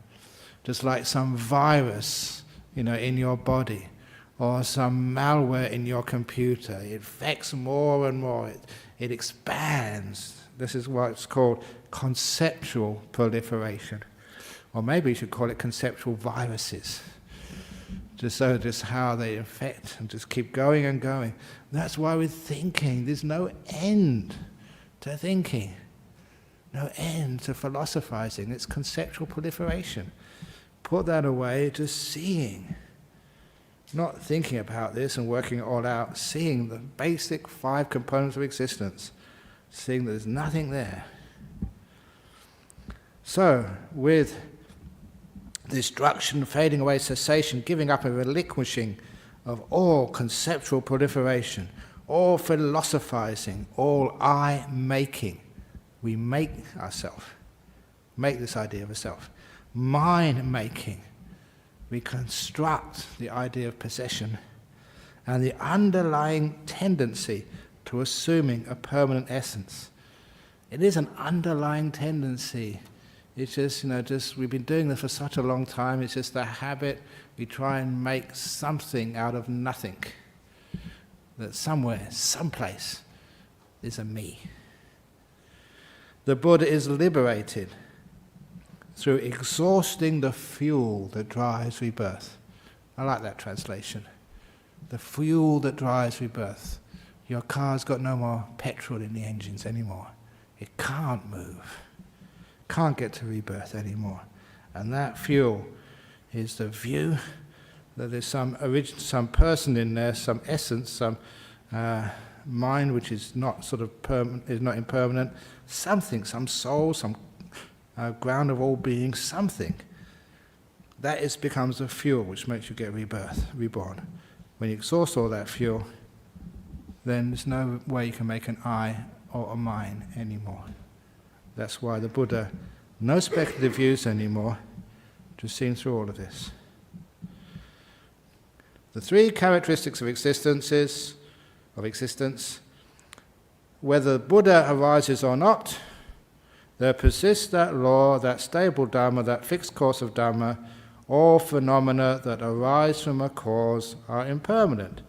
just like some virus, in your body, or some malware in your computer. It affects more and more. It expands. This is what's called conceptual proliferation, or maybe you should call it conceptual viruses. Just how they affect and just keep going and going. That's why we're thinking. There's no end to thinking. No end to philosophizing. It's conceptual proliferation. Put that away, just seeing. Not thinking about this and working it all out, seeing the basic 5 components of existence. Seeing that there's nothing there. So, with destruction, fading away, cessation, giving up and relinquishing of all conceptual proliferation, all philosophizing, all I-making, we make ourselves, make this idea of a self. Mind-making, we construct the idea of possession and the underlying tendency to assuming a permanent essence. It is an underlying tendency. It's just we've been doing this for such a long time, it's just the habit. We try and make something out of nothing. That somewhere, someplace, is a me. The Buddha is liberated through exhausting the fuel that drives rebirth. I like that translation. The fuel that drives rebirth. Your car's got no more petrol in the engines anymore. It can't move. Can't get to rebirth anymore. And that fuel is the view that there's some person in there, some essence, some mind which is not sort of is not impermanent, something, some soul, some ground of all being, something. That becomes the fuel which makes you get reborn. When you exhaust all that fuel, then there's no way you can make an I or a mine anymore. That's why the Buddha, no speculative views anymore, just seen through all of this. The three characteristics of existence, whether Buddha arises or not, there persists that law, that stable Dhamma, that fixed course of Dhamma. All phenomena that arise from a cause are impermanent.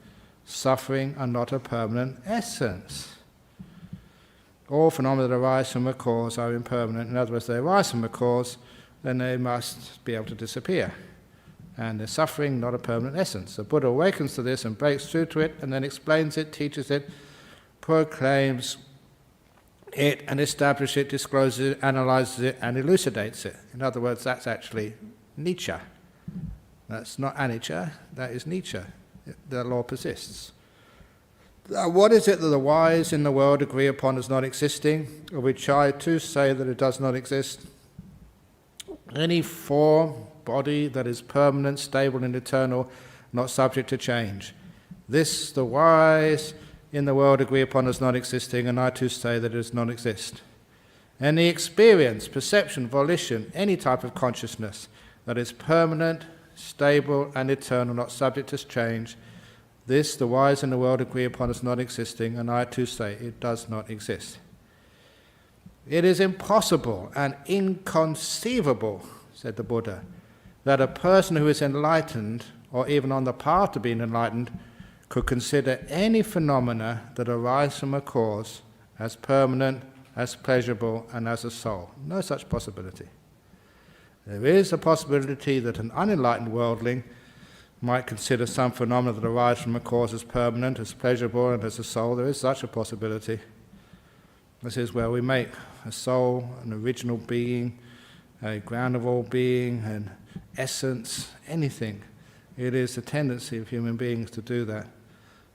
Suffering are not a permanent essence. All phenomena that arise from a cause are impermanent. In other words, they arise from a cause, then they must be able to disappear. And the suffering, not a permanent essence. The Buddha awakens to this and breaks through to it, and then explains it, teaches it, proclaims it, and establishes it, discloses it, analyzes it, and elucidates it. In other words, that's actually Nietzsche. That's not anicca, that is Nietzsche. The law persists. Now, what is it that the wise in the world agree upon as not existing, of which I too say that it does not exist? Any form, body that is permanent, stable and eternal, not subject to change. This the wise in the world agree upon as not existing, and I too say that it does not exist. Any experience, perception, volition, any type of consciousness that is permanent, stable and eternal, not subject to change, this the wise in the world agree upon as not existing, and I too say it does not exist. It is impossible and inconceivable, said the Buddha, that a person who is enlightened, or even on the path to being enlightened, could consider any phenomena that arise from a cause as permanent, as pleasurable, and as a soul. No such possibility. There is a possibility that an unenlightened worldling might consider some phenomena that arise from a cause as permanent, as pleasurable, and as a soul. There is such a possibility. This is where we make a soul, an original being, a ground of all being, an essence, anything. It is the tendency of human beings to do that,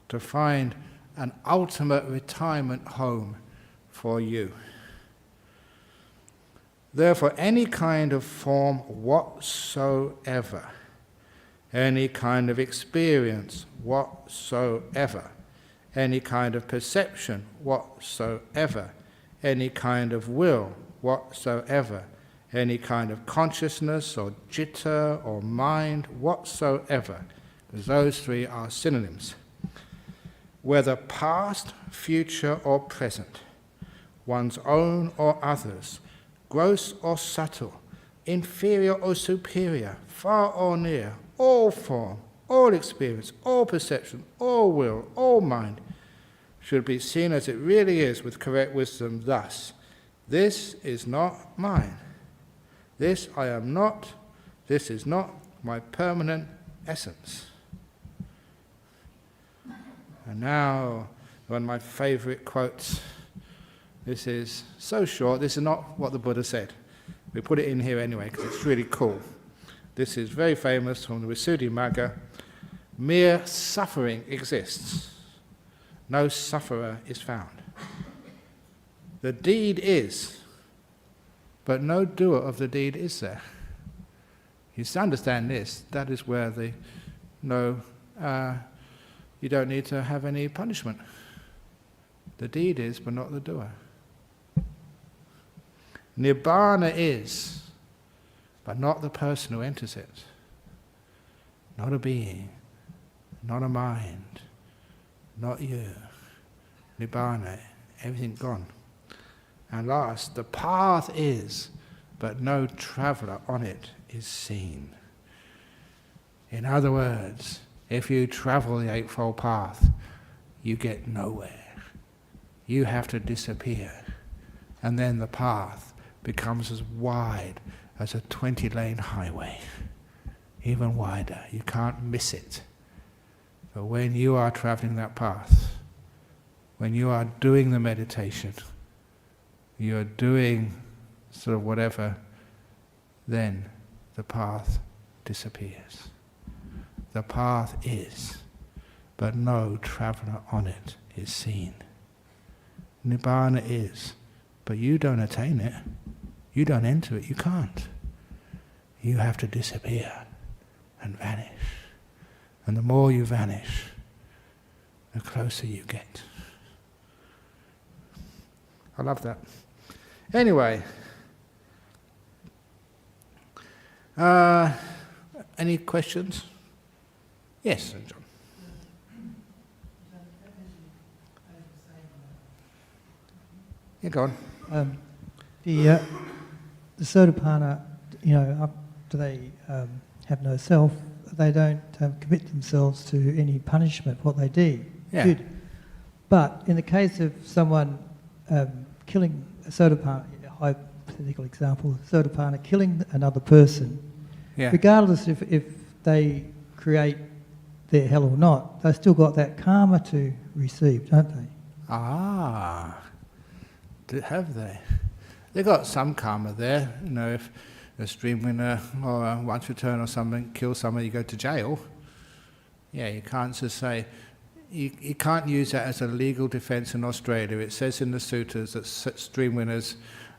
to find an ultimate retirement home for you. Therefore, any kind of form whatsoever, any kind of experience whatsoever, any kind of perception whatsoever, any kind of will whatsoever, any kind of consciousness or jitta or mind whatsoever, because those three are synonyms, whether past, future or present, one's own or others, gross or subtle, inferior or superior, far or near, all form, all experience, all perception, all will, all mind, should be seen as it really is with correct wisdom thus: this is not mine. This I am not. This is not my permanent essence. And now, one of my favorite quotes. This is so short. This is not what the Buddha said. We put it in here anyway because it's really cool. This is very famous from the Visuddhimagga. Mere suffering exists. No sufferer is found. The deed is, but no doer of the deed is there. You understand this, that is where you don't need to have any punishment. The deed is, but not the doer. Nibbana is, but not the person who enters it. Not a being, not a mind, not you. Nibbana, everything gone. And last, the path is, but no traveller on it is seen. In other words, if you travel the Eightfold Path, you get nowhere. You have to disappear. And then the path becomes as wide as a 20-lane highway. Even wider. You can't miss it. But when you are travelling that path, when you are doing the meditation, you're doing sort of whatever, then the path disappears. The path is, but no traveller on it is seen. Nibbana is, but you don't attain it. You don't enter it. You can't. You have to disappear and vanish. And the more you vanish, the closer you get. I love that. Anyway, any questions? Yes, Sir John. Yeah, go on. The Sotapanna, do they have no self? They don't commit themselves to any punishment, what they did. Yeah. But in the case of someone killing a Sotapanna, a hypothetical example, Sotapanna killing another person, Yeah. regardless if they create their hell or not, they've still got that karma to receive, don't they? Ah, have they? They got some karma there. If a stream winner or a once return or something kills someone, you go to jail. Yeah, you can't just say, you can't use that as a legal defence in Australia. It says in the sutras that stream winners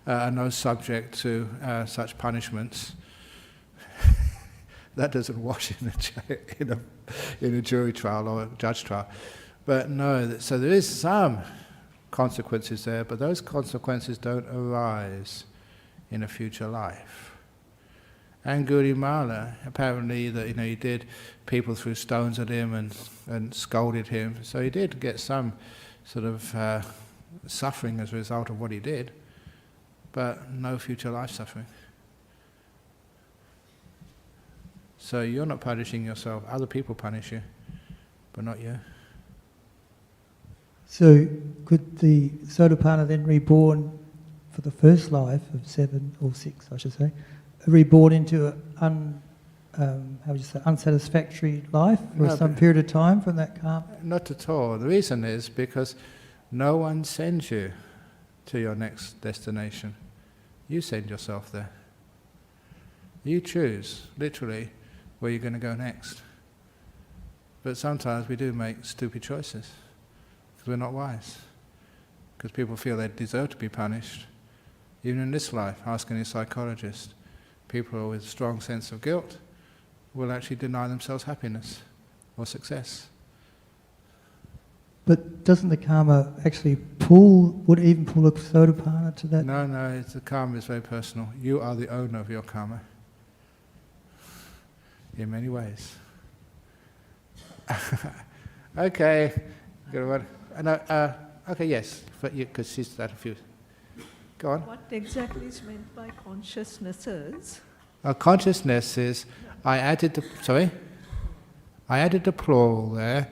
are no subject to such punishments. That doesn't wash in a jury trial or a judge trial. But no, so there is some consequences there, but those consequences don't arise in a future life. And Gurimala, apparently, he did, people threw stones at him and scolded him, so he did get some sort of suffering as a result of what he did, but no future life suffering. So you're not punishing yourself, other people punish you, but not you. So could the Sotapanna then reborn for the first life of 7 or 6, I should say, reborn into an unsatisfactory life for some period of time from that karma? Not at all. The reason is because no one sends you to your next destination. You send yourself there. You choose, literally, where you're going to go next. But sometimes we do make stupid choices because we're not wise. Because people feel they deserve to be punished. Even in this life, ask any psychologist, people with a strong sense of guilt will actually deny themselves happiness or success. But doesn't the karma actually would it even pull a Sotapanna to that? No, the karma is very personal. You are the owner of your karma. In many ways. Okay. Good one. Okay, yes, because she's had a few. Go on. What exactly is meant by consciousnesses? Consciousness is, I added the plural there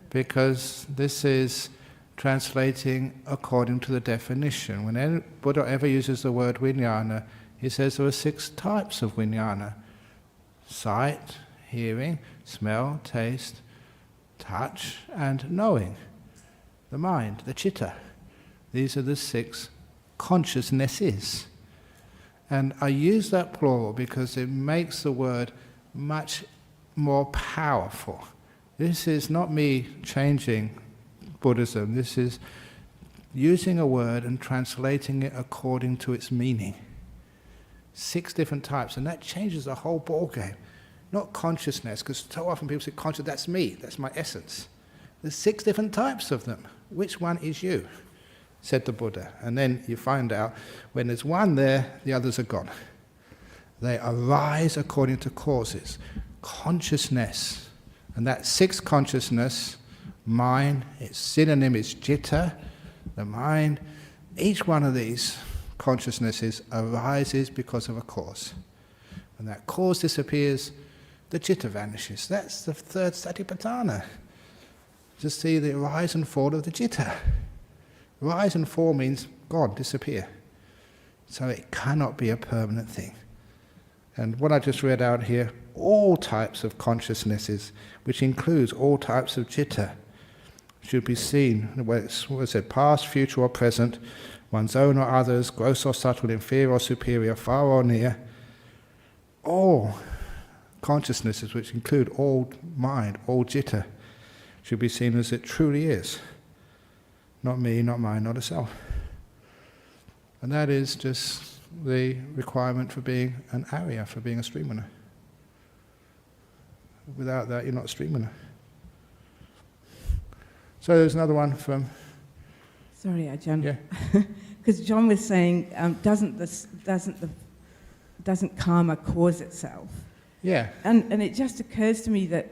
because this is translating according to the definition. When Buddha ever uses the word vijnana, he says there are 6 types of vijnana. Sight, hearing, smell, taste, touch, and knowing. The mind, the citta. These are the 6 consciousnesses. And I use that plural because it makes the word much more powerful. This is not me changing Buddhism. This is using a word and translating it according to its meaning. 6 different types, and that changes the whole ballgame. Not consciousness, because so often people say conscious, that's me, that's my essence. There's 6 different types of them. Which one is you? Said the Buddha. And then you find out when there's one there, the others are gone. They arise according to causes. Consciousness. And that 6 consciousness, mind, its synonym is citta, the mind. Each one of these consciousnesses arises because of a cause. When that cause disappears, the citta vanishes. That's the 3rd satipatthana. Just see the rise and fall of the citta. Rise and fall means gone, disappear. So it cannot be a permanent thing. And what I just read out here, all types of consciousnesses, which includes all types of citta, should be seen, what was it, past, future or present, one's own or others, gross or subtle, inferior or superior, far or near, all consciousnesses, which include all mind, all citta, should be seen as it truly is. Not me, not mine, not a self. And that is just the requirement for being an Arya, for being a streamliner. Without that, you're not a streamliner. So there's another one from... Sorry, Ajahn. Yeah. Because John was saying, doesn't karma cause itself? Yeah. And it just occurs to me that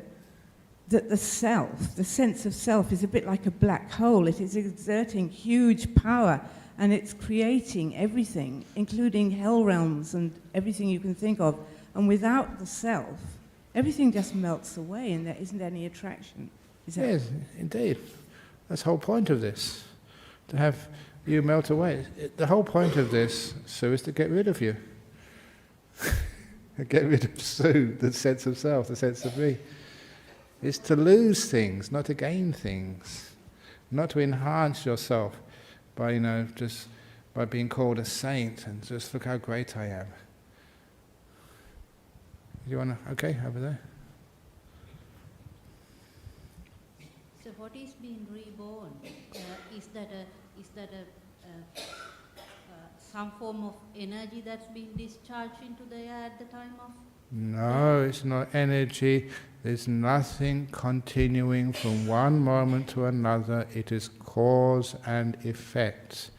the self, the sense of self, is a bit like a black hole. It is exerting huge power, and it's creating everything, including hell realms and everything you can think of. And without the self, everything just melts away, and there isn't any attraction. Yes, indeed. That's the whole point of this, to have you melt away. The whole point of this, Sue, is to get rid of you. Get rid of Sue, the sense of self, the sense of me. It's to lose things, not to gain things. Not to enhance yourself by, just by being called a saint and just look how great I am. You want to, okay, over there? So what is being reborn? Is that some form of energy that's being discharged into the air at the time of? No, it's not energy. There's nothing continuing from one moment to another. It is cause and effect.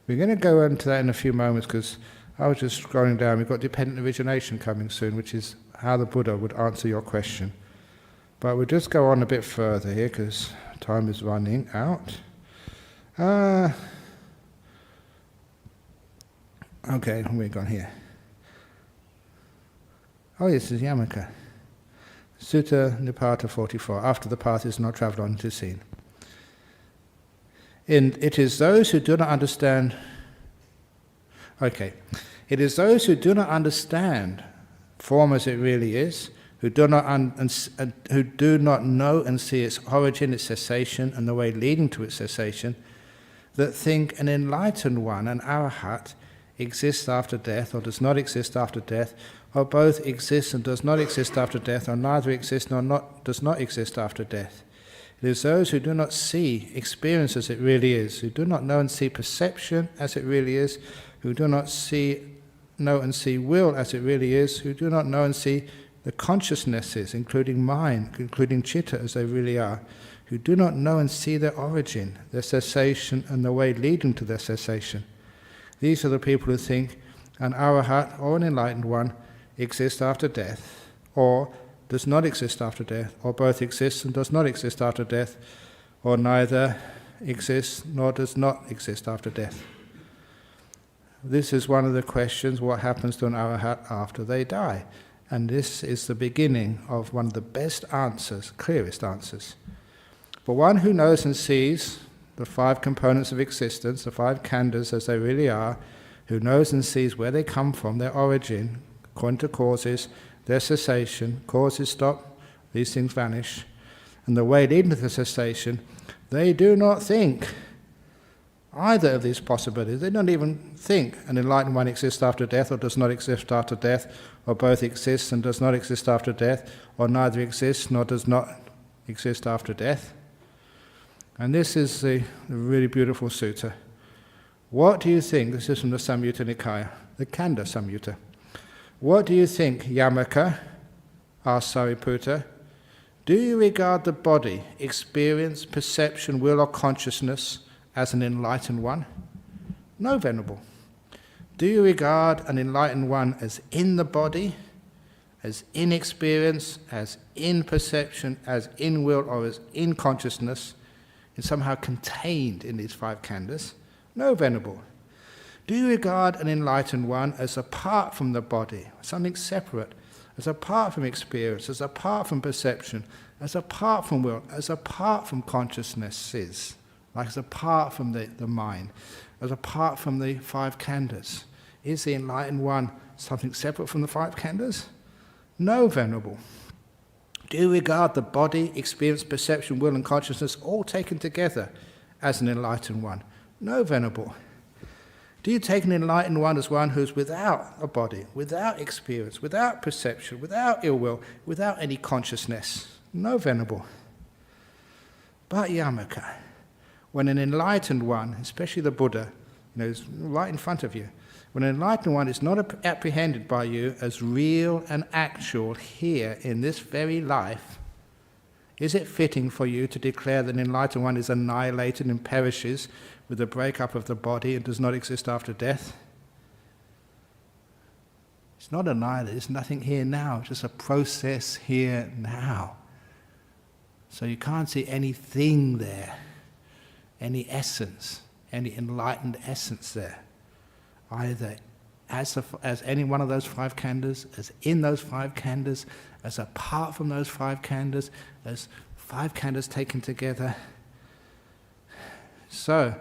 We're going to go into that in a few moments, because I was just scrolling down. We've got dependent origination coming soon, which is how the Buddha would answer your question. But we'll just go on a bit further here, because time is running out. Okay, where have we gone here? Oh, yes, this is Yamaka. Sutta Nipata 44. After the path is not travelled on, it is seen. It is those who do not understand. Okay. It is those who do not understand form as it really is, who do not know and see its origin, its cessation, and the way leading to its cessation, that think an enlightened one, an arahat, exists after death or does not exist after death, or both exists and does not exist after death, or neither exists nor does not exist after death. It is those who do not see experience as it really is, who do not know and see perception as it really is, who do not know and see will as it really is, who do not know and see the consciousnesses, including mind, including citta, as they really are, who do not know and see their origin, their cessation, and the way leading to their cessation. These are the people who think an arahat or an enlightened one exists after death, or does not exist after death, or both exists and does not exist after death, or neither exists nor does not exist after death. This is one of the questions, what happens to an arahat after they die? And this is the beginning of one of the best answers, clearest answers. For one who knows and sees the 5 components of existence, the 5 khandhas as they really are, who knows and sees where they come from, their origin, according to causes, their cessation, causes stop, these things vanish, and the way leading to the cessation, they do not think either of these possibilities. They don't even think an enlightened one exists after death or does not exist after death, or both exists and does not exist after death, or neither exists nor does not exist after death. And this is the really beautiful sutta. What do you think, this is from the Samyutta Nikaya, the Khandha Samyutta. What do you think, Yamaka, asked Sariputta? Do you regard the body, experience, perception, will or consciousness as an enlightened one? No, Venerable. Do you regard an enlightened one as in the body, as in experience, as in perception, as in will, or as in consciousness, and somehow contained in these 5 khandhas? No, Venerable. Do you regard an enlightened one as apart from the body, something separate, as apart from experience, as apart from perception, as apart from will, as apart from consciousnesses, like as apart from the mind, as apart from the 5 khandhas? Is the enlightened one something separate from the 5 khandhas? No, Venerable. Do you regard the body, experience, perception, will and consciousness all taken together as an enlightened one? No, Venerable. Do you take an enlightened one as one who's without a body, without experience, without perception, without ill will, without any consciousness? No, Venerable. But Yamaka, when an enlightened one, especially the Buddha, is right in front of you, when an enlightened one is not apprehended by you as real and actual here in this very life, is it fitting for you to declare that an enlightened one is annihilated and perishes with the breakup of the body and does not exist after death? It's not annihilated, it's nothing here now, it's just a process here now. So you can't see anything there, any essence, any enlightened essence there, either as any one of those 5 khandhas, as in those 5 khandhas, as apart from those 5 khandhas, as 5 khandhas taken together. So,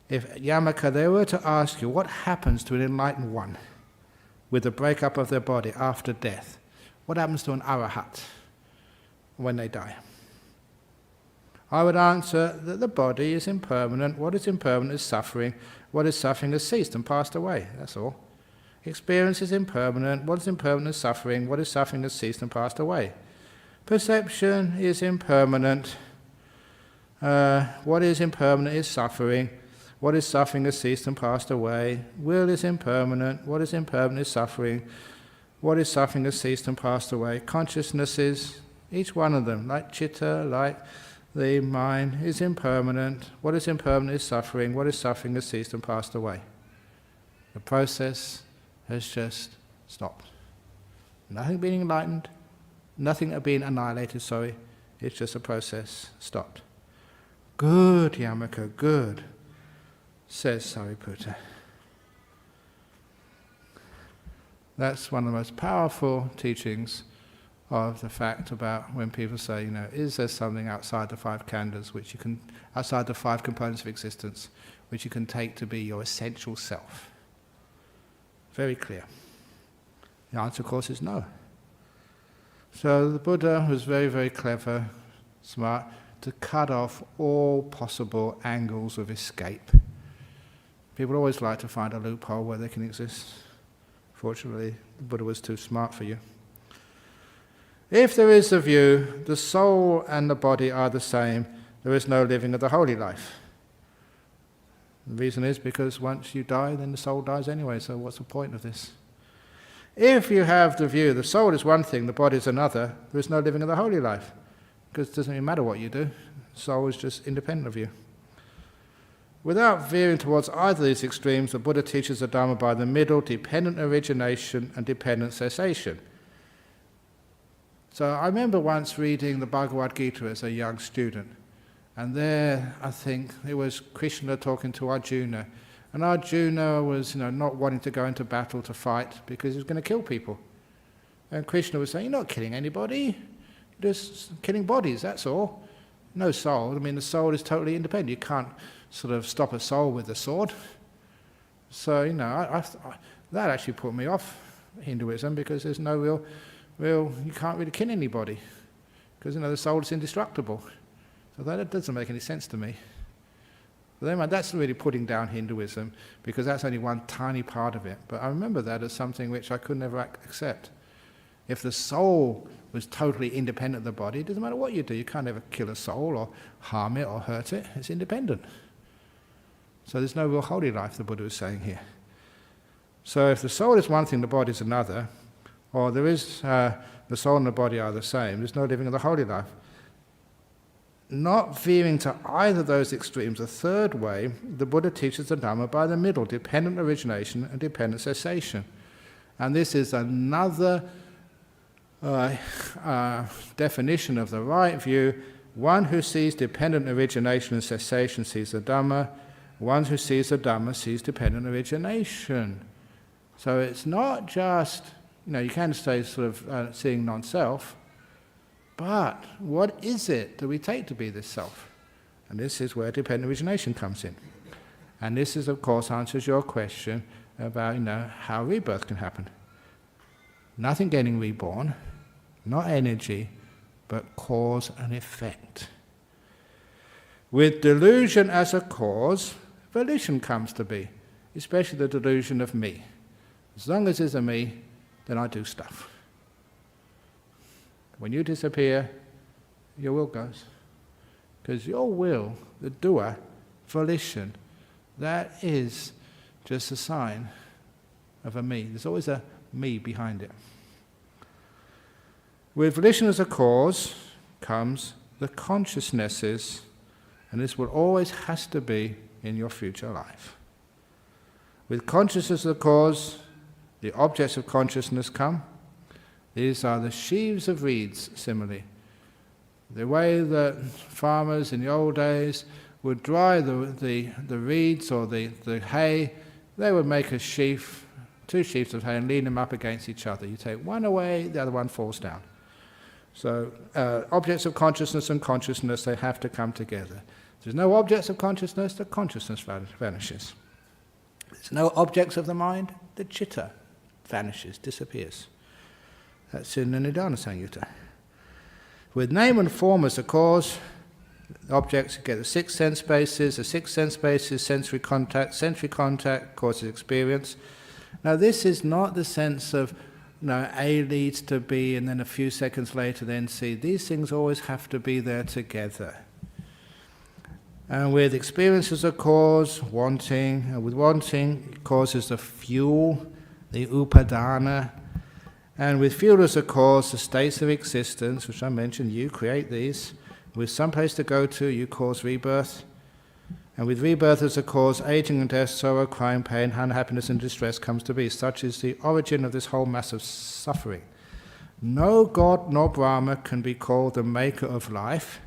if Yamaka, they were to ask you, what happens to an enlightened one with the breakup of their body after death? What happens to an arahat when they die? I would answer that the body is impermanent. What is impermanent is suffering. What is suffering has ceased and passed away. That's all. Experience is impermanent. What is impermanent is suffering. What is suffering has ceased and passed away. Perception is impermanent. What is impermanent is suffering. What is suffering has ceased and passed away. Will is impermanent. What is impermanent is suffering. What is suffering has ceased and passed away. Consciousnesses, each one of them, like chitta, like the mind, is impermanent. What is impermanent is suffering. What is suffering has ceased and passed away. The process has just stopped. Nothing being enlightened, nothing being annihilated, sorry. It's just a process stopped. Good, Yamaka, good, says Sariputta. That's one of the most powerful teachings of the fact about when people say, is there something outside the 5 khandhas, which you can, outside the 5 components of existence, which you can take to be your essential self? Very clear. The answer, of course, is no. So the Buddha was very, very clever, smart, to cut off all possible angles of escape. People always like to find a loophole where they can exist. Fortunately, the Buddha was too smart for you. If there is the view, the soul and the body are the same, there is no living of the holy life. The reason is because once you die, then the soul dies anyway, so what's the point of this? If you have the view, the soul is one thing, the body is another, there is no living of the holy life, because it doesn't even matter what you do, the soul is just independent of you. Without veering towards either of these extremes, the Buddha teaches the Dhamma by the middle, dependent origination and dependent cessation. So I remember once reading the Bhagavad Gita as a young student, and there I think it was Krishna talking to Arjuna, and Arjuna was not wanting to go into battle to fight because he was going to kill people. And Krishna was saying, you're not killing anybody, you're just killing bodies, that's all. No soul. I mean, the soul is totally independent. You can't sort of stop a soul with a sword. So, that actually put me off Hinduism, because there's no real, you can't really kill anybody, because the soul is indestructible. So that doesn't make any sense to me. But anyway, that's really putting down Hinduism, because that's only one tiny part of it. But I remember that as something which I could never accept. If the soul was totally independent of the body, it doesn't matter what you do. You can't ever kill a soul or harm it or hurt it. It's independent. So there's no real holy life, the Buddha was saying here. So if the soul is one thing, the body is another, or there is the soul and the body are the same, there's no living of the holy life. Not veering to either of those extremes, the third way, the Buddha teaches the Dhamma by the middle, dependent origination and dependent cessation. And this is another definition of the right view. One who sees dependent origination and cessation sees the Dhamma. One who sees the Dhamma sees dependent origination. So it's not just, you can say sort of seeing non-self, but what is it that we take to be this self? And this is where dependent origination comes in. And this is, of course, answers your question about, how rebirth can happen. Nothing getting reborn, not energy, but cause and effect. With delusion as a cause, volition comes to be. especially the delusion of me. As long as there's a me, then I do stuff. When you disappear, your will goes. Because your will, the doer, volition, that is just a sign of a me. There's always a me behind it. With volition as a cause comes the consciousnesses, and this will always has to be in your future life. With consciousness as a cause, the objects of consciousness come. These are the sheaves of reeds, similarly. The way that farmers in the old days would dry the reeds or the hay, they would make a sheaf, 2 sheaves of hay, and lean them up against each other. You take one away, the other one falls down. So objects of consciousness and consciousness, they have to come together. If there's no objects of consciousness, the consciousness vanishes. If there's no objects of the mind, the citta vanishes, disappears. That's in the Nidana Samyutta. With name and form as a cause, objects get the 6 sense bases, the 6 sense bases, sensory contact causes experience. Now this is not the sense of A leads to B and then a few seconds later then C. These things always have to be there together. And with experience as a cause, wanting, and with wanting it causes the fuel, the upadana, and with fuel as a cause, the states of existence, which I mentioned, you create these. With some place to go to, you cause rebirth. And with rebirth as a cause, aging and death, sorrow, crime, pain, unhappiness and distress comes to be. Such is the origin of this whole mass of suffering. No God nor Brahma can be called the maker of life.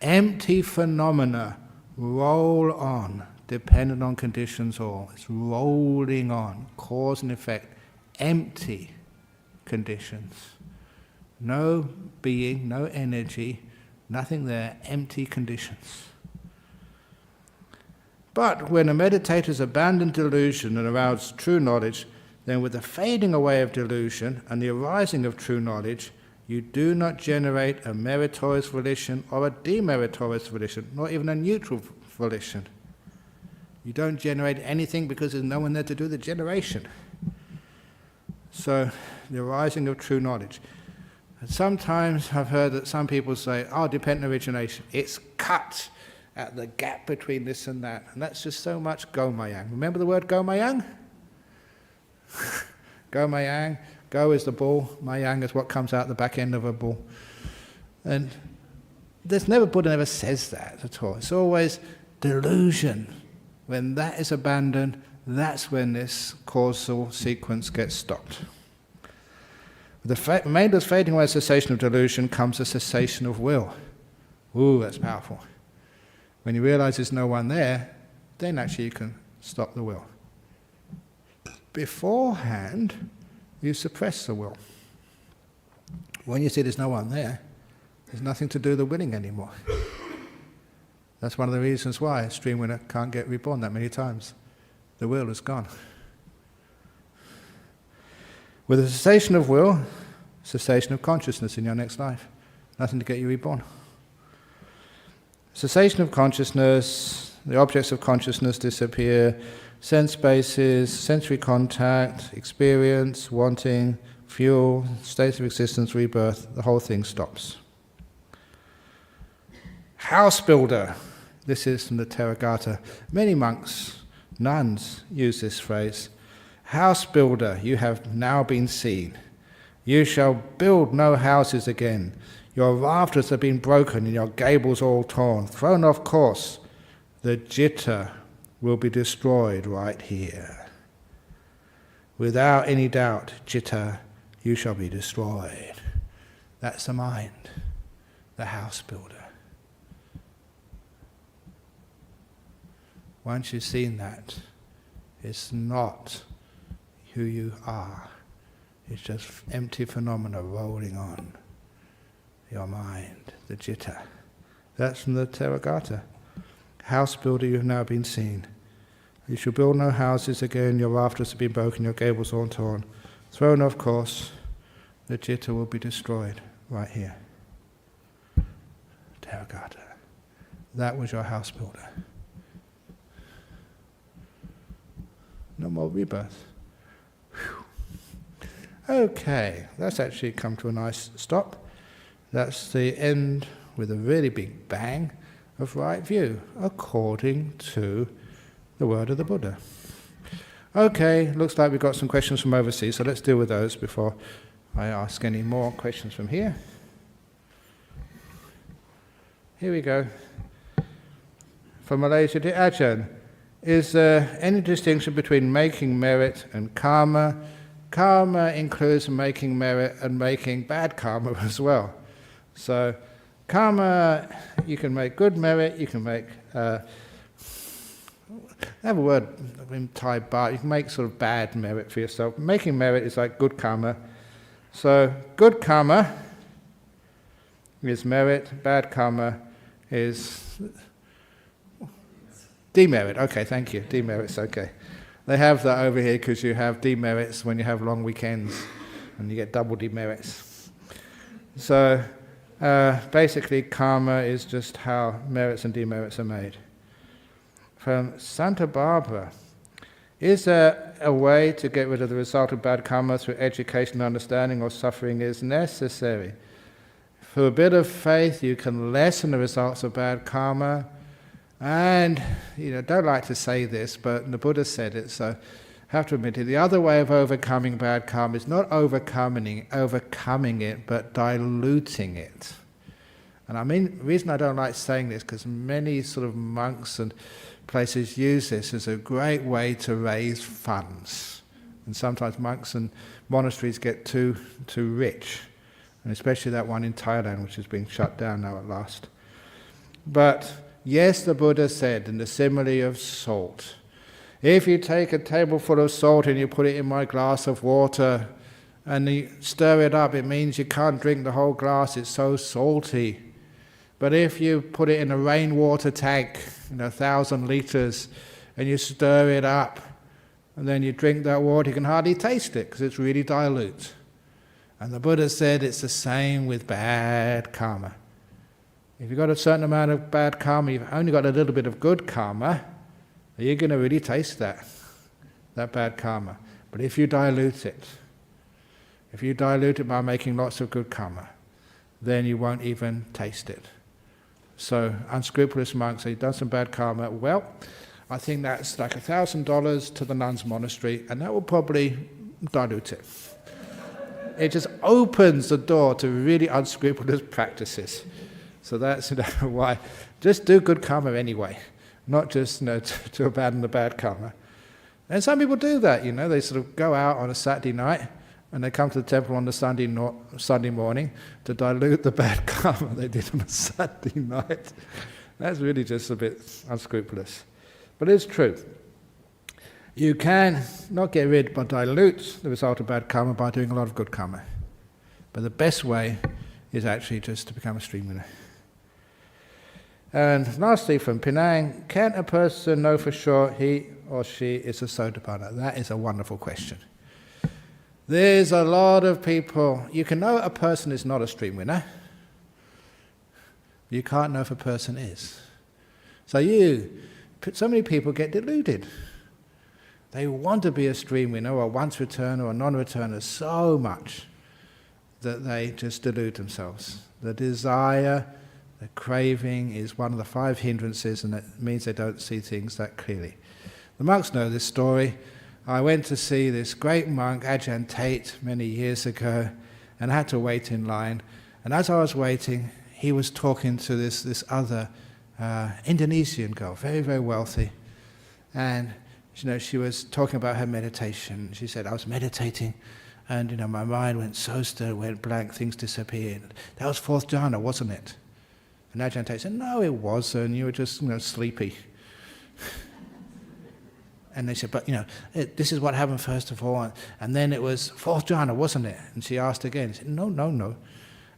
Empty phenomena roll on, dependent on conditions all. It's rolling on, cause and effect, empty conditions. No being, no energy, nothing there, empty conditions. But when a meditator's abandoned delusion and arouse true knowledge, then with the fading away of delusion and the arising of true knowledge, you do not generate a meritorious volition or a demeritorious volition, not even a neutral volition. You don't generate anything because there's no one there to do the generation. So, the arising of true knowledge. And sometimes I've heard that some people say, dependent origination, it's cut at the gap between this and that. And that's just so much go-mayang. Remember the word go-mayang? Go-mayang. Go is the bull, mayang is what comes out the back end of a bull. And Buddha never says that at all. It's always delusion. When that is abandoned, that's when this causal sequence gets stopped. With the remainder fading away cessation of delusion comes a cessation of will. Ooh, that's powerful. When you realize there's no one there, then actually you can stop the will. Beforehand, you suppress the will. When you see there's no one there, there's nothing to do the willing anymore. That's one of the reasons why a stream winner can't get reborn that many times. The will is gone. With the cessation of will, cessation of consciousness in your next life. Nothing to get you reborn. Cessation of consciousness, the objects of consciousness disappear, sense bases, sensory contact, experience, wanting, fuel, states of existence, rebirth, the whole thing stops. House builder, this is from the Theragatha. Many monks, nuns use this phrase. House builder, you have now been seen. You shall build no houses again. Your rafters have been broken and your gables all torn, thrown off course. The jitta will be destroyed right here. Without any doubt, jitta, you shall be destroyed. That's the mind, the house builder. Once you've seen that, it's not who you are. It's just empty phenomena rolling on. Your mind, the jitta. That's from the Theragatha. House builder, you have now been seen. You shall build no houses again, your rafters have been broken, your gables all torn. Thrown off course, the jitta will be destroyed right here. Theragatha. That was your house builder. no more rebirth. Whew. Okay, that's actually come to a nice stop. That's the end with a really big bang of right view, according to the word of the Buddha. Okay, looks like we've got some questions from overseas, so let's deal with those before I ask any more questions from here. Here we go. From Malaysia to Ajahn. Is there any distinction between making merit and karma? Karma includes making merit and making bad karma as well. So karma, you can make good merit, you can make, I have a word in Thai bar, you can make sort of bad merit for yourself. Making merit is like good karma. So good karma is merit, bad karma is demerit. Okay, thank you. Demerit's okay. They have that over here because you have demerits when you have long weekends and you get double demerits. So basically karma is just how merits and demerits are made. From Santa Barbara, is there a way to get rid of the result of bad karma through education, understanding, or suffering is necessary? Through a bit of faith you can lessen the results of bad karma. And, don't like to say this, but the Buddha said it, so I have to admit it. The other way of overcoming bad karma is not overcoming it, but diluting it. And the reason I don't like saying this, because many sort of monks and places use this as a great way to raise funds. And sometimes monks and monasteries get too rich. And especially that one in Thailand, which is being shut down now at last. But yes, the Buddha said in the simile of salt, if you take a tableful of salt and you put it in my glass of water and you stir it up, it means you can't drink the whole glass, it's so salty. But if you put it in a rainwater tank, 1,000 litres, and you stir it up, and then you drink that water, you can hardly taste it because it's really dilute. And the Buddha said it's the same with bad karma. If you've got a certain amount of bad karma, you've only got a little bit of good karma, you're going to really taste that bad karma. But if you dilute it by making lots of good karma, then you won't even taste it. So unscrupulous monks say, you've done some bad karma, well, I think that's like $1,000 to the nuns' monastery, and that will probably dilute it. It just opens the door to really unscrupulous practices. So that's why. Just do good karma anyway, not just to abandon the bad karma. And some people do that, they sort of go out on a Saturday night and they come to the temple on the Sunday morning to dilute the bad karma they did on a Saturday night. That's really just a bit unscrupulous. But it's true. You can not get rid but dilute the result of bad karma by doing a lot of good karma. But the best way is actually just to become a stream winner. And lastly, from Penang, can a person know for sure he or she is a Sotapanna? That is a wonderful question. There's a lot of people, you can know a person is not a stream winner. You can't know if a person is. So many people get deluded. They want to be a stream winner or a once returner or a non-returner so much that they just delude themselves. The desire, the craving is one of the 5 hindrances, and it means they don't see things that clearly. The monks know this story. I went to see this great monk, Ajahn Tate, many years ago, and I had to wait in line. And as I was waiting, he was talking to this other Indonesian girl, very, very wealthy. And she was talking about her meditation. She said, I was meditating, and my mind went so still, went blank, things disappeared. That was 4th jhana, wasn't it? And Ajahn Tate said, no, it wasn't. You were just sleepy. And they said, but this is what happened first of all, and then it was 4th jhana, wasn't it? And she asked again. He said, no.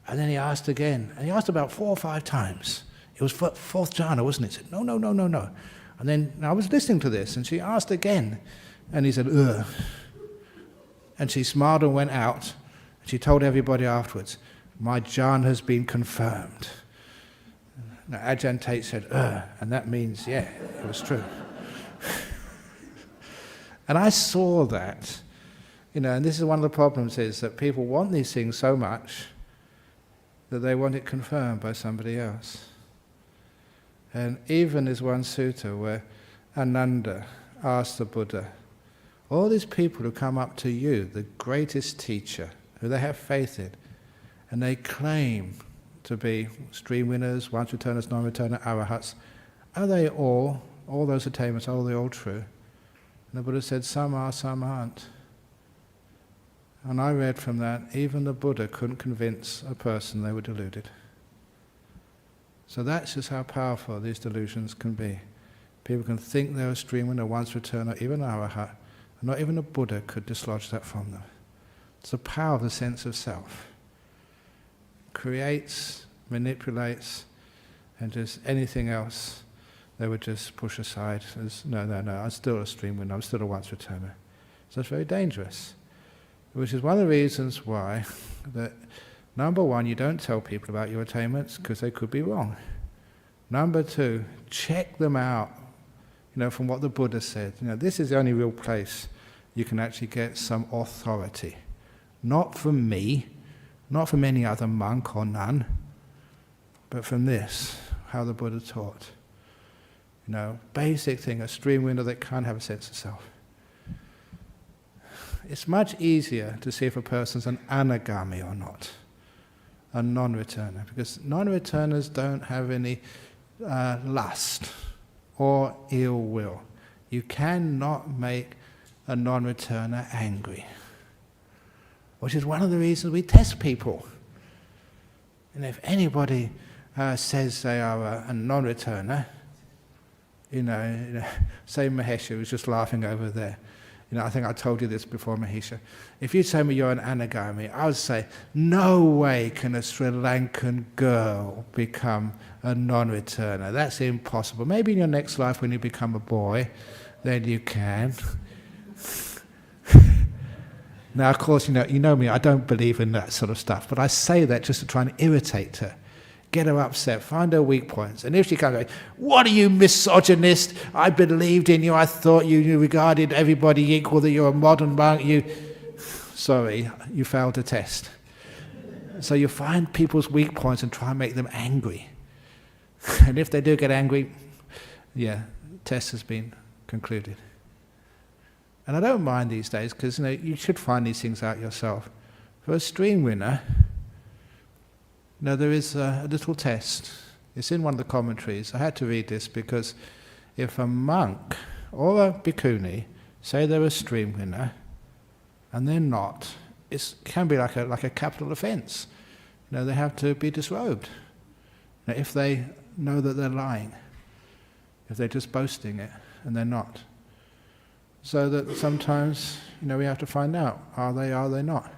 And then he asked again, and he asked about 4 or 5 times. It was 4th jhana, wasn't it? He said, no. And then I was listening to this, and she asked again, and he said, ugh. And she smiled and went out, and she told everybody afterwards, my jhana has been confirmed. Now Ajahn Tate said, ugh, and that means, yeah, it was true. And I saw that, and this is one of the problems, is that people want these things so much that they want it confirmed by somebody else. And even there's one sutta where Ananda asked the Buddha, all these people who come up to you, the greatest teacher, who they have faith in, and they claim to be stream winners, once returners, non-returner, arahats, are they all those attainments, are they all true? And the Buddha said, some are, some aren't. And I read from that, even the Buddha couldn't convince a person they were deluded. So that's just how powerful these delusions can be. People can think they're a stream winner, once returner, even an arahat, and not even a Buddha could dislodge that from them. It's the power of the sense of self. Creates, manipulates, and just anything else they would just push aside as, no, I'm still a stream winner, I'm still a once returner. So it's very dangerous. Which is one of the reasons why that, number one, you don't tell people about your attainments because they could be wrong. Number two, check them out, from what the Buddha said. This is the only real place you can actually get some authority. Not from me, not from any other monk or nun, but from this, how the Buddha taught. Basic thing, a stream winner that can't have a sense of self. It's much easier to see if a person's an anagami or not, a non-returner, because non-returners don't have any lust or ill will. You cannot make a non-returner angry, which is one of the reasons we test people. And if anybody says they are a non-returner, say Mahesha, who's just laughing over there. I think I told you this before, Mahisha. If you tell me you're an anagami, I would say, no way can a Sri Lankan girl become a non-returner. That's impossible. Maybe in your next life when you become a boy, then you can. Now, of course, you know me, I don't believe in that sort of stuff, but I say that just to try and irritate her. Get her upset, find her weak points. And if she comes like, what are you, misogynist? I believed in you, I thought you regarded everybody equal, that you're a modern monk, sorry, you failed the test. So you find people's weak points and try and make them angry. And if they do get angry, test has been concluded. And I don't mind these days, because you should find these things out yourself. For a stream winner, there is a little test. It's in one of the commentaries. I had to read this because if a monk or a bhikkhuni say they're a stream winner and they're not, it can be like a capital offense. They have to be disrobed. If they know that they're lying, if they're just boasting it and they're not. So that sometimes, we have to find out, are they not?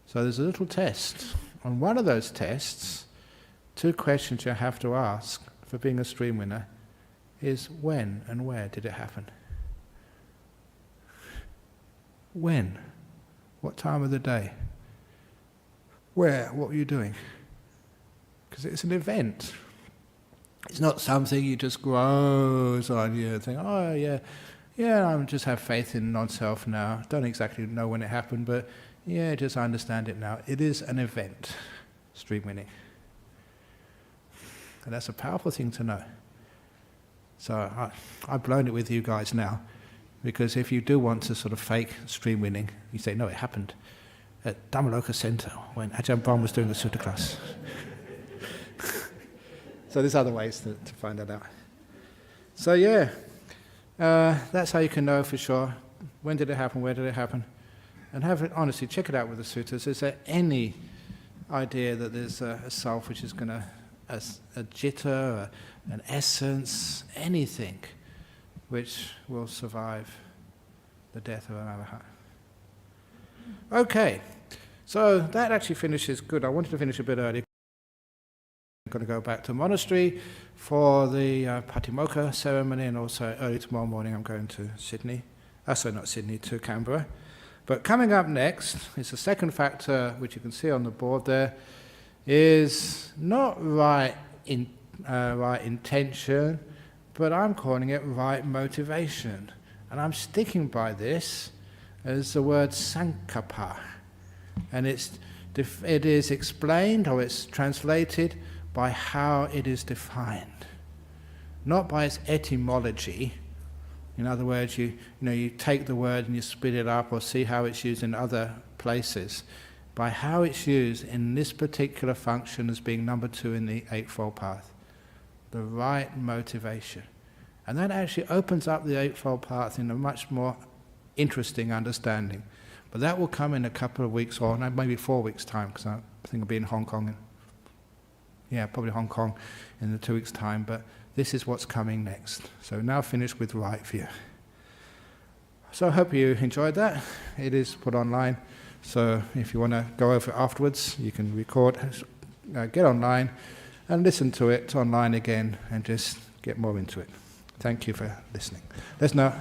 So there's a little test. On one of those tests, 2 questions you have to ask for being a stream winner is when and where did it happen? When? What time of the day? Where? What were you doing? Because it's an event. It's not something you just grows on you and think, oh yeah, I just have faith in non-self now. Don't exactly know when it happened, but just understand it now. It is an event, stream winning. And that's a powerful thing to know. So I've blown it with you guys now, because if you do want to sort of fake stream winning, you say, no, it happened at Dhammaloka Centre when Ajahn Brahm was doing the sutta class. So there's other ways to find that out. So that's how you can know for sure. When did it happen? Where did it happen? And honestly, check it out with the suttas. Is there any idea that there's a self which is going to, a jitta, an essence, anything which will survive the death of an arahat? Okay, so that actually finishes good. I wanted to finish a bit early. I'm going to go back to the monastery for the Patimokkha ceremony, and also early tomorrow morning I'm going to Sydney. To Canberra. But coming up next is the second factor, which you can see on the board there, is not right intention, but I'm calling it right motivation. And I'm sticking by this as the word sankappa. And it is explained, or it's translated, by how it is defined. Not by its etymology. In other words, you take the word and you split it up, or see how it's used in other places. By how it's used in this particular function as being number 2 in the Eightfold Path. The right motivation. And that actually opens up the Eightfold Path in a much more interesting understanding. But that will come in a couple of weeks, or maybe 4 weeks' time, because I think I'll be in Hong Kong. Probably Hong Kong in the 2 weeks' time. But this is what's coming next. So now finished with right view. So I hope you enjoyed that. It is put online. So if you want to go over it afterwards, you can record, get online and listen to it online again and just get more into it. Thank you for listening. Let's now...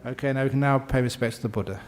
Okay, now we can now pay respects to the Buddha.